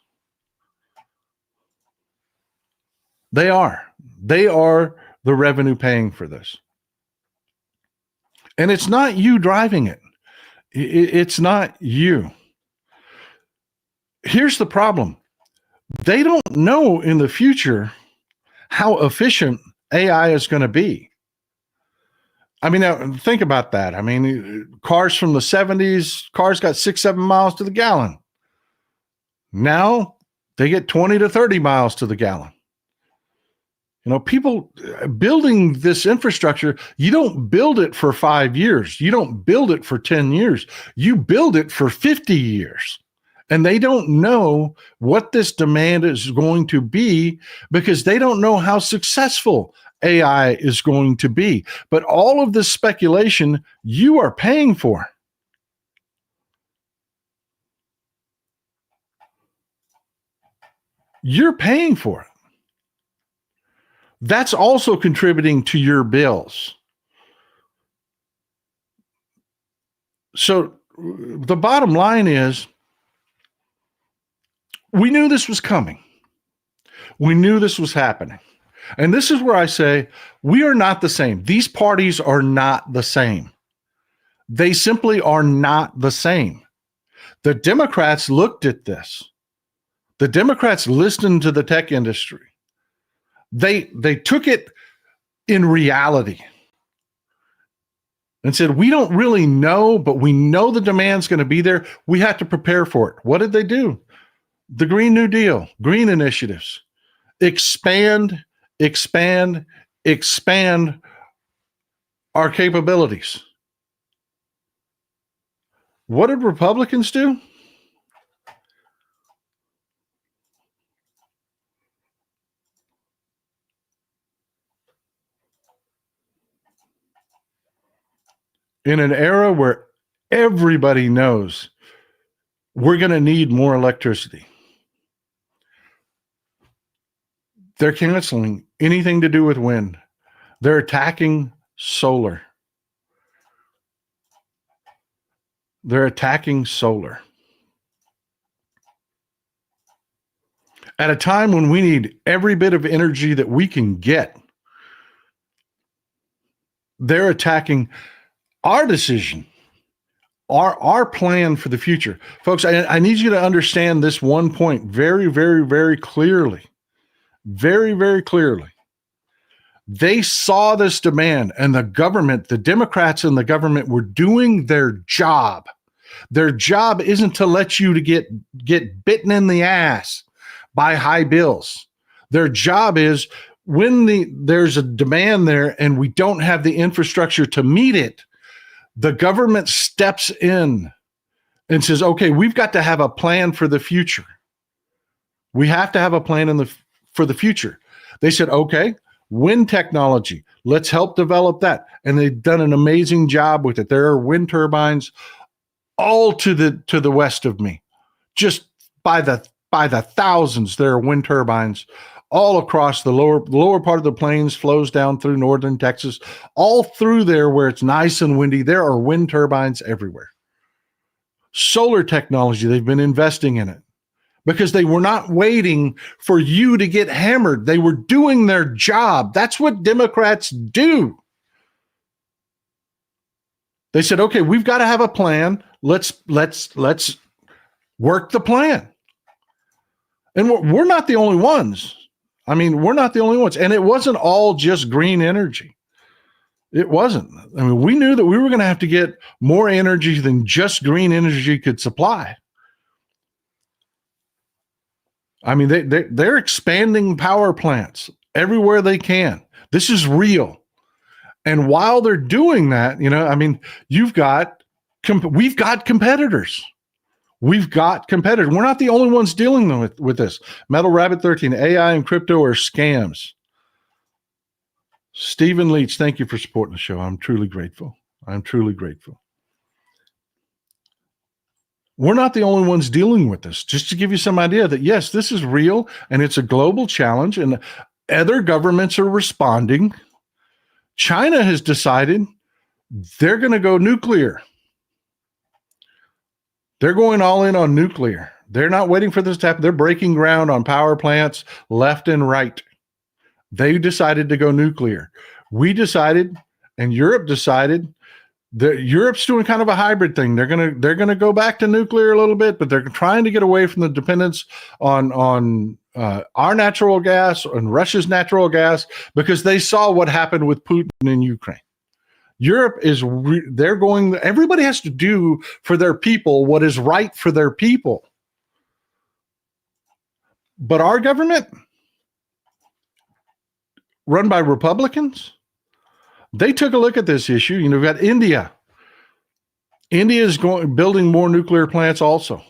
They are. They are the revenue paying for this. And it's not you driving it. It's not you. Here's the problem. They don't know in the future how efficient AI is going to be. I mean, now, think about that. I mean, cars from the 70s, cars got 6-7 miles to the gallon. Now they get 20 to 30 miles to the gallon. You know, people building this infrastructure, you don't build it for 5 years. You don't build it for 10 years. You build it for 50 years. And they don't know what this demand is going to be because they don't know how successful AI is going to be. But all of this speculation, you are paying for. You're paying for it. That's also contributing to your bills. So the bottom line is, we knew this was coming. We knew this was happening. And this is where I say, we are not the same. These parties are not the same. They simply are not the same. The Democrats looked at this. The Democrats listened to the tech industry. They took it in reality and said, we don't really know, but we know the demand's going to be there. We have to prepare for it. What did they do? The Green New Deal, green initiatives, expand our capabilities. What did Republicans do? In an era where everybody knows we're going to need more electricity, they're canceling anything to do with wind. They're attacking solar. They're attacking solar. At a time when we need every bit of energy that we can get, they're attacking our decision, our plan for the future. Folks, I need you to understand this one point very, very, very clearly. Very, very clearly. They saw this demand, and the government, the Democrats in the government, were doing their job. Their job isn't to let you to get bitten in the ass by high bills. Their job is when there's a demand there and we don't have the infrastructure to meet it, the government steps in and says, okay, we've got to have a plan for the future. We have to have a plan for the future. They said, okay, wind technology, let's help develop that. And they've done an amazing job with it. There are wind turbines all to the west of me. Just by the thousands, there are wind turbines all across the lower part of the plains, flows down through northern Texas, all through there where it's nice and windy. There are wind turbines everywhere. Solar technology, they've been investing in it because they were not waiting for you to get hammered. They were doing their job. That's what Democrats do. They said, okay, we've got to have a plan. Let's work the plan. And we're not the only ones. I mean, we're not the only ones. And it wasn't all just green energy. It wasn't. I mean, we knew that we were going to have to get more energy than just green energy could supply. I mean, they're expanding power plants everywhere they can. This is real. And while they're doing that, I mean, we've got competitors. We've got competitors. We're not the only ones dealing with this. Metal Rabbit 13, AI and crypto are scams. Stephen Leach, thank you for supporting the show. I'm truly grateful. I'm truly grateful. We're not the only ones dealing with this. Just to give you some idea that, yes, this is real and it's a global challenge and other governments are responding. China has decided they're going to go nuclear. They're going all in on nuclear. They're not waiting for this to happen. They're breaking ground on power plants left and right. They decided to go nuclear. We decided, and Europe decided, that Europe's doing kind of a hybrid thing. They're gonna go back to nuclear a little bit, but they're trying to get away from the dependence on our natural gas and Russia's natural gas because they saw what happened with Putin in Ukraine. Europe is everybody has to do for their people what is right for their people. But our government, run by Republicans, they took a look at this issue. We've got India. India is building more nuclear plants also.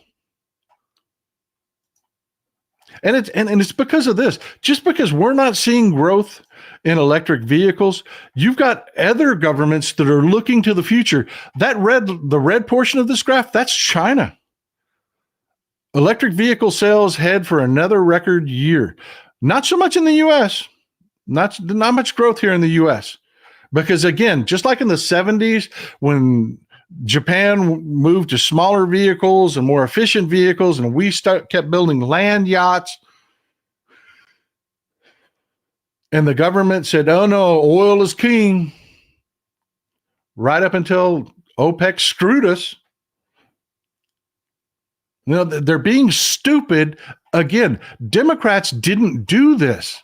And it's because of this. Just because we're not seeing growth in electric vehicles, you've got other governments that are looking to the future. The red portion of this graph, that's China. Electric vehicle sales head for another record year. Not so much in the U.S. Not much growth here in the U.S. Because again, just like in the 70s when Japan moved to smaller vehicles and more efficient vehicles, and we kept building land yachts. And the government said, oh no, oil is king. Right up until OPEC screwed us. They're being stupid. Again, Democrats didn't do this.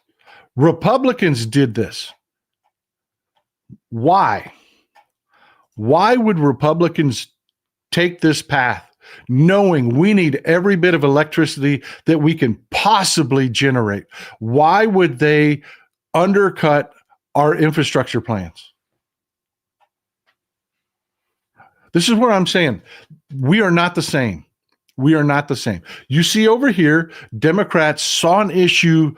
Republicans did this. Why? Why would Republicans take this path, knowing we need every bit of electricity that we can possibly generate? Why would they undercut our infrastructure plans? This is what I'm saying. We are not the same. We are not the same. You see over here, Democrats saw an issue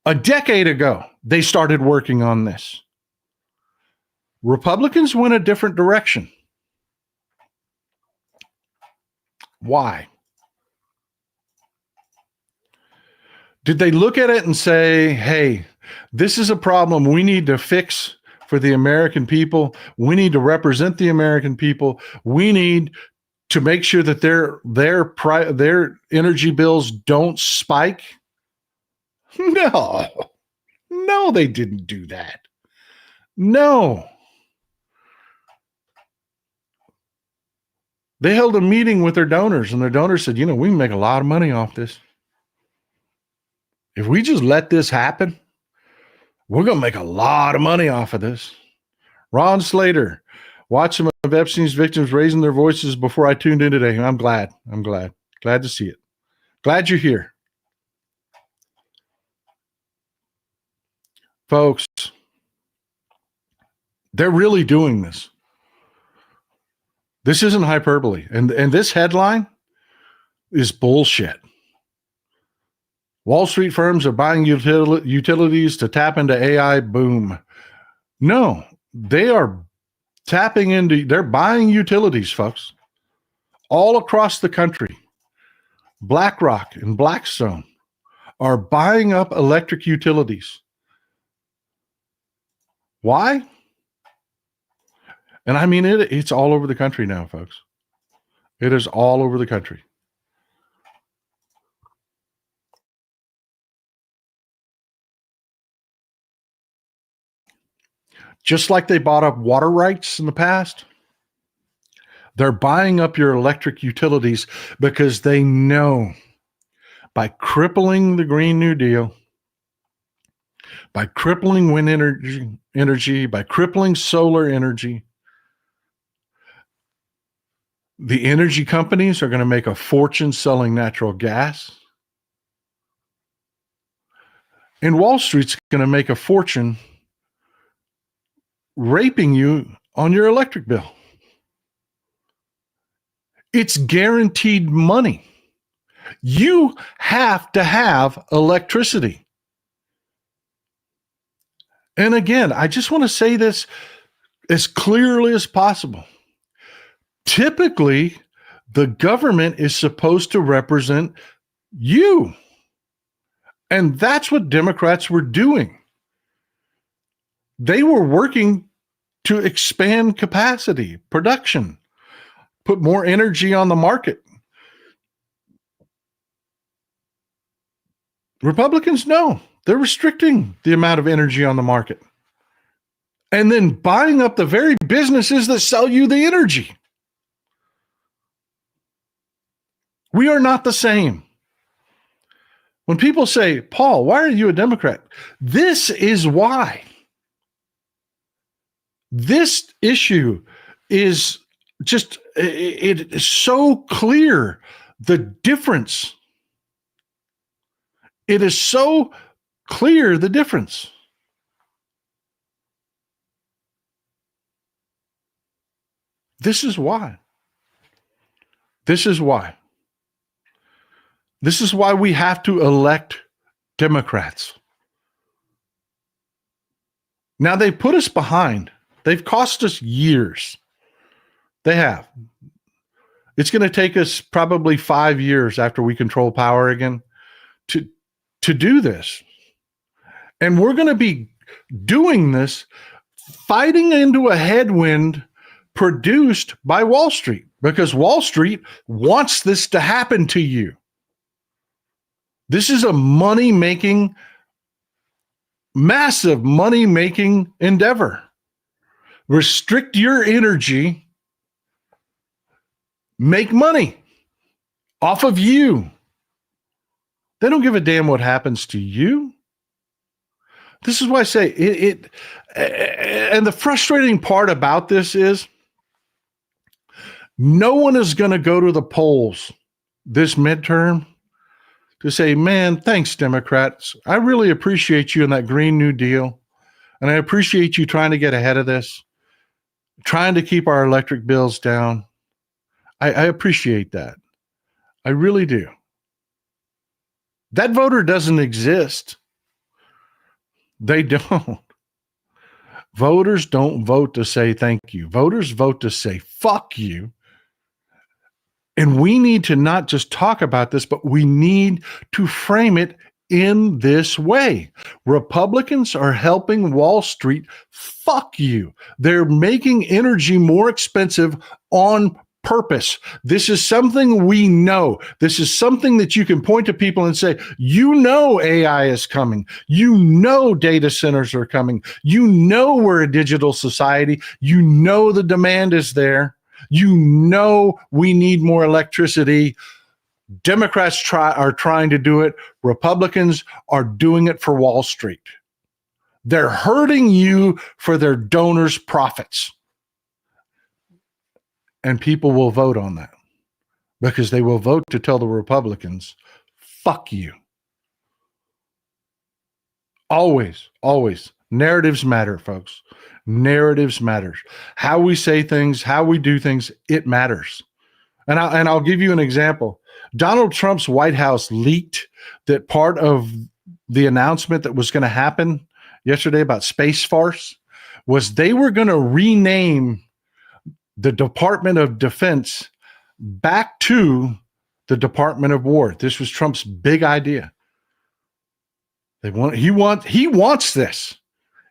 a decade ago. They started working on this. Republicans went a different direction. Why? Did they look at it and say, hey, this is a problem we need to fix for the American people. We need to represent the American people. We need to make sure that their energy bills don't spike? No, they didn't do that. No. They held a meeting with their donors, and their donors said, we can make a lot of money off this. If we just let this happen, we're going to make a lot of money off of this. Ron Slater, watch some of Epstein's victims raising their voices before I tuned in today. I'm glad. Glad to see it. Glad you're here. Folks, they're really doing this. This isn't hyperbole. And this headline is bullshit. Wall Street firms are buying utilities to tap into AI boom. No, they are they're buying utilities, folks, all across the country. BlackRock and Blackstone are buying up electric utilities. Why? And I mean, it's all over the country now, folks. It is all over the country. Just like they bought up water rights in the past, they're buying up your electric utilities because they know by crippling the Green New Deal, by crippling wind energy, by crippling solar energy, the energy companies are going to make a fortune selling natural gas. And Wall Street's going to make a fortune raping you on your electric bill. It's guaranteed money. You have to have electricity. And again, I just want to say this as clearly as possible. Typically, the government is supposed to represent you. And that's what Democrats were doing. They were working to expand capacity, production, put more energy on the market. Republicans, no, they're restricting the amount of energy on the market and then buying up the very businesses that sell you the energy. We are not the same. When people say, Paul, why are you a Democrat? This is why. This issue is just, it is so clear, the difference. It is so clear, the difference. This is why. This is why. This is why we have to elect Democrats. Now, they put us behind. They've cost us years. They have. It's going to take us probably 5 years after we control power again to do this. And we're going to be doing this fighting into a headwind produced by Wall Street, because Wall Street wants this to happen to you. This is a money-making, massive money-making endeavor. Restrict your energy, make money off of you. They don't give a damn what happens to you. This is why I say it and the frustrating part about this is no one is going to go to the polls this midterm to say, man, thanks, Democrats. I really appreciate you in that Green New Deal. And I appreciate you trying to get ahead of this, trying to keep our electric bills down. I appreciate that. I really do. That voter doesn't exist. They don't. Voters don't vote to say thank you. Voters vote to say fuck you. And we need to not just talk about this, but we need to frame it in this way. Republicans are helping Wall Street fuck you. They're making energy more expensive on purpose. This is something we know. This is something that you can point to people and say, you know, AI is coming. You know, data centers are coming. You know, we're a digital society. You know, the demand is there. You know, we need more electricity. Democrats are trying to do it. Republicans are doing it for Wall Street. They're hurting you for their donors' profits. And people will vote on that because they will vote to tell the Republicans, fuck you. Always, always. Narratives matter, folks. Narratives matter. How we say things, how we do things, it matters. And I'll give you an example. Donald Trump's White House leaked that part of the announcement that was going to happen yesterday about Space Force was they were going to rename the Department of Defense back to the Department of War. This was Trump's big idea. He wants this.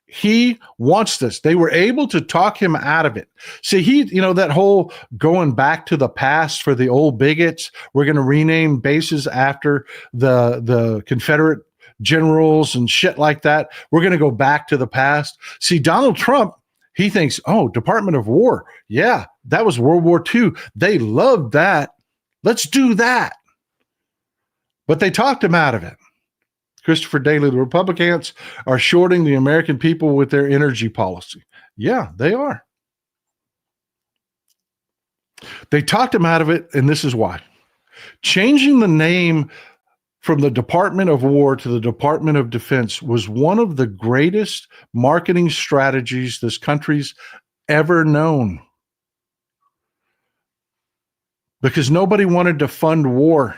He wants this. They were able to talk him out of it. See, that whole going back to the past for the old bigots, we're going to rename bases after the Confederate generals and shit like that. We're going to go back to the past. See, Donald Trump, he thinks, oh, Department of War. Yeah, that was World War II. They loved that. Let's do that. But they talked him out of it. Christopher Daley, the Republicans are shorting the American people with their energy policy. Yeah, they are. They talked him out of it, and this is why. Changing the name from the Department of War to the Department of Defense was one of the greatest marketing strategies this country's ever known. Because nobody wanted to fund war,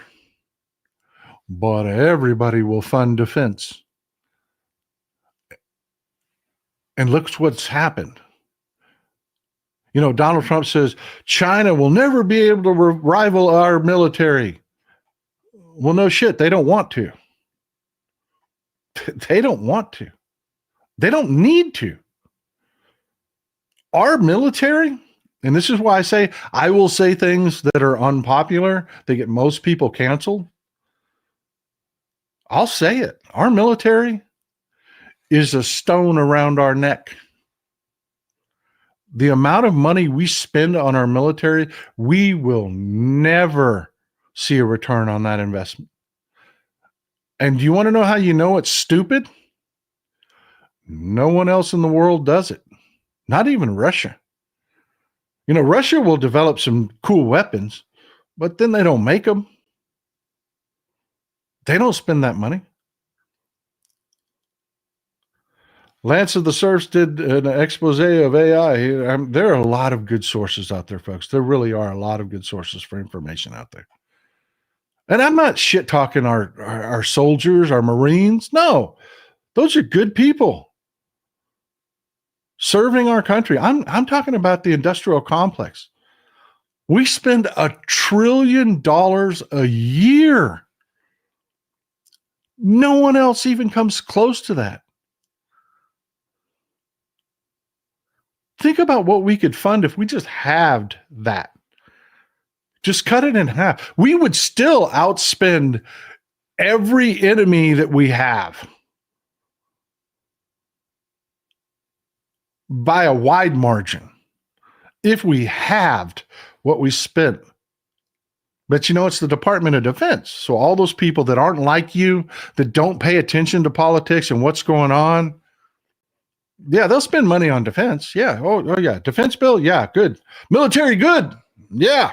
but everybody will fund defense. And look what's happened. You know, Donald Trump says China will never be able to rival our military. Well, no shit. They don't want to. They don't want to. They don't need to. Our military, and this is why I say I will say things that are unpopular, that get most people canceled. I'll say it. Our military is a stone around our neck. The amount of money we spend on our military, we will never see a return on that investment. And do you want to know how you know it's stupid? No one else in the world does it. Not even Russia. You know, Russia will develop some cool weapons, but then they don't make them. They don't spend that money. Lance of the Serfs did an expose of AI. There are a lot of good sources out there, folks. There really are a lot of good sources for information out there. And I'm not shit talking our soldiers, our Marines. No, those are good people serving our country. I'm talking about the industrial complex. We spend $1 trillion a year. No one else even comes close to that. Think about what we could fund if we just halved that. Just cut it in half. We would still outspend every enemy that we have by a wide margin if we halved what we spent. But you know, it's the Department of Defense. So all those people that aren't like you, that don't pay attention to politics and what's going on, yeah, they'll spend money on defense. Yeah. Oh yeah. Defense bill. Yeah. Good. Military. Good. Yeah.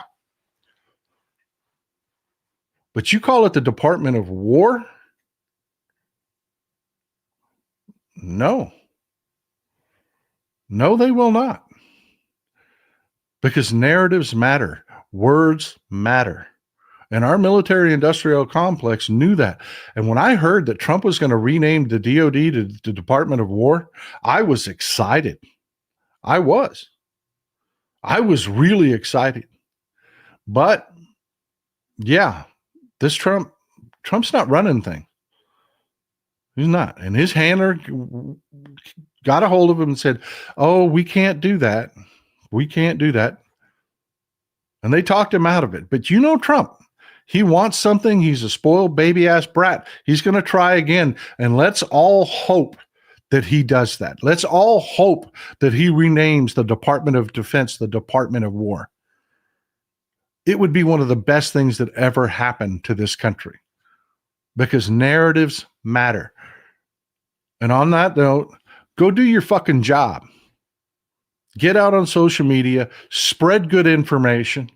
But you call it the Department of War? No. No, they will not. Because narratives matter. Words matter. And our military industrial complex knew that. And when I heard that Trump was going to rename the DOD to the Department of War, I was excited. I was really excited. But yeah, this Trump's not running things. He's not. And his handler got a hold of him and said, "Oh, we can't do that. We can't do that." And they talked him out of it. But you know Trump. He wants something. He's a spoiled baby ass brat. He's going to try again. And let's all hope that he does that. Let's all hope that he renames the Department of Defense the Department of War. It would be one of the best things that ever happened to this country because narratives matter. And on that note, go do your fucking job. Get out on social media, spread good information.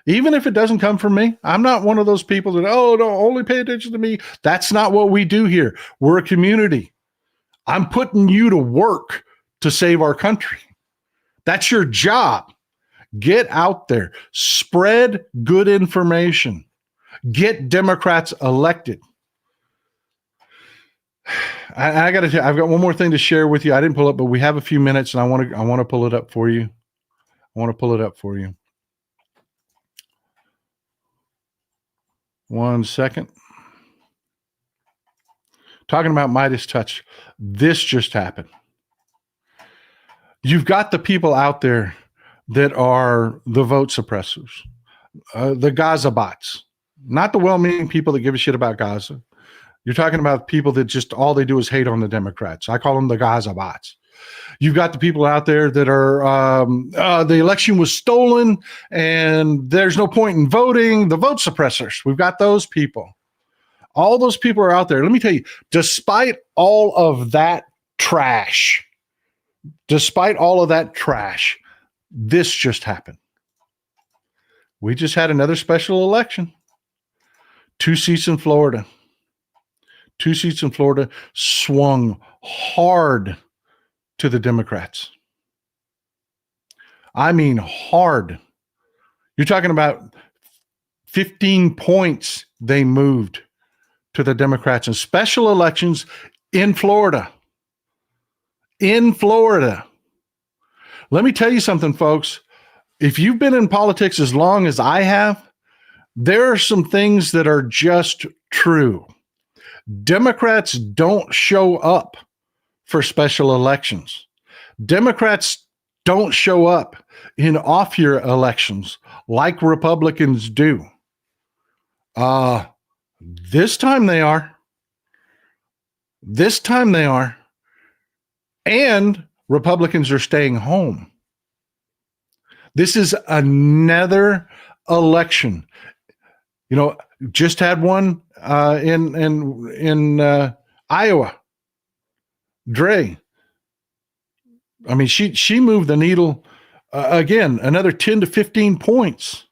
Even if it doesn't come from me, I'm not one of those people that, oh, no, only pay attention to me. That's not what we do here. We're a community. I'm putting you to work to save our country. That's your job. Get out there. Spread good information. Get Democrats elected. I've got one more thing to share with you. I didn't pull it, but we have a few minutes, and I want to pull it up for you. I want to pull it up for you. 1 second. Talking about Midas touch. This just happened. You've got the people out there that are the vote suppressors, the Gaza bots, not the well-meaning people that give a shit about Gaza. You're talking about people that just all they do is hate on the Democrats. I call them the Gaza bots. You've got the people out there that are the election was stolen and there's no point in voting. The vote suppressors. We've got those people. All those people are out there. Let me tell you, despite all of that trash, this just happened. We just had another special election. 2 seats in Florida. 2 seats in Florida, swung hard to the Democrats. I mean, hard. You're talking about 15 points they moved to the Democrats in special elections in Florida. In Florida. Let me tell you something, folks. If you've been in politics as long as I have, there are some things that are just true. Democrats don't show up for special elections. Democrats don't show up in off-year elections like Republicans do. This time they are. This time they are. And Republicans are staying home. This is another election. You know, just had one in Iowa. Dre. I mean, she moved the needle again, another 10 to 15 points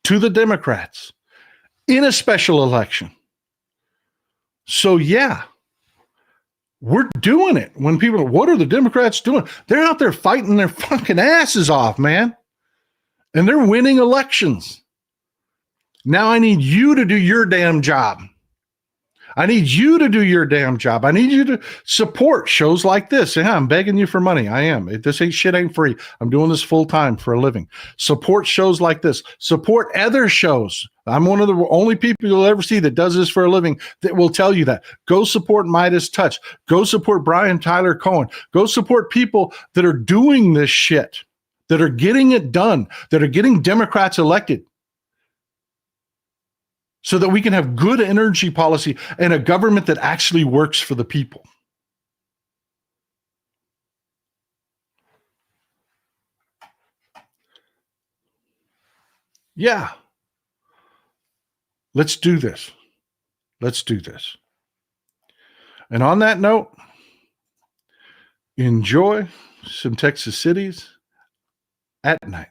to the Democrats in a special election. So yeah, we're doing it. When people, what are the Democrats doing? They're out there fighting their fucking asses off, man. And they're winning elections. Now I need you to do your damn job. I need you to do your damn job. I need you to support shows like this. Yeah, I'm begging you for money. I am. This shit ain't free. I'm doing this full time for a living. Support shows like this. Support other shows. I'm one of the only people you'll ever see that does this for a living that will tell you that. Go support Midas Touch. Go support Brian Tyler Cohen. Go support people that are doing this shit, that are getting it done, that are getting Democrats elected, so that we can have good energy policy and a government that actually works for the people. Yeah. Let's do this. Let's do this. And on that note, enjoy some Texas cities at night.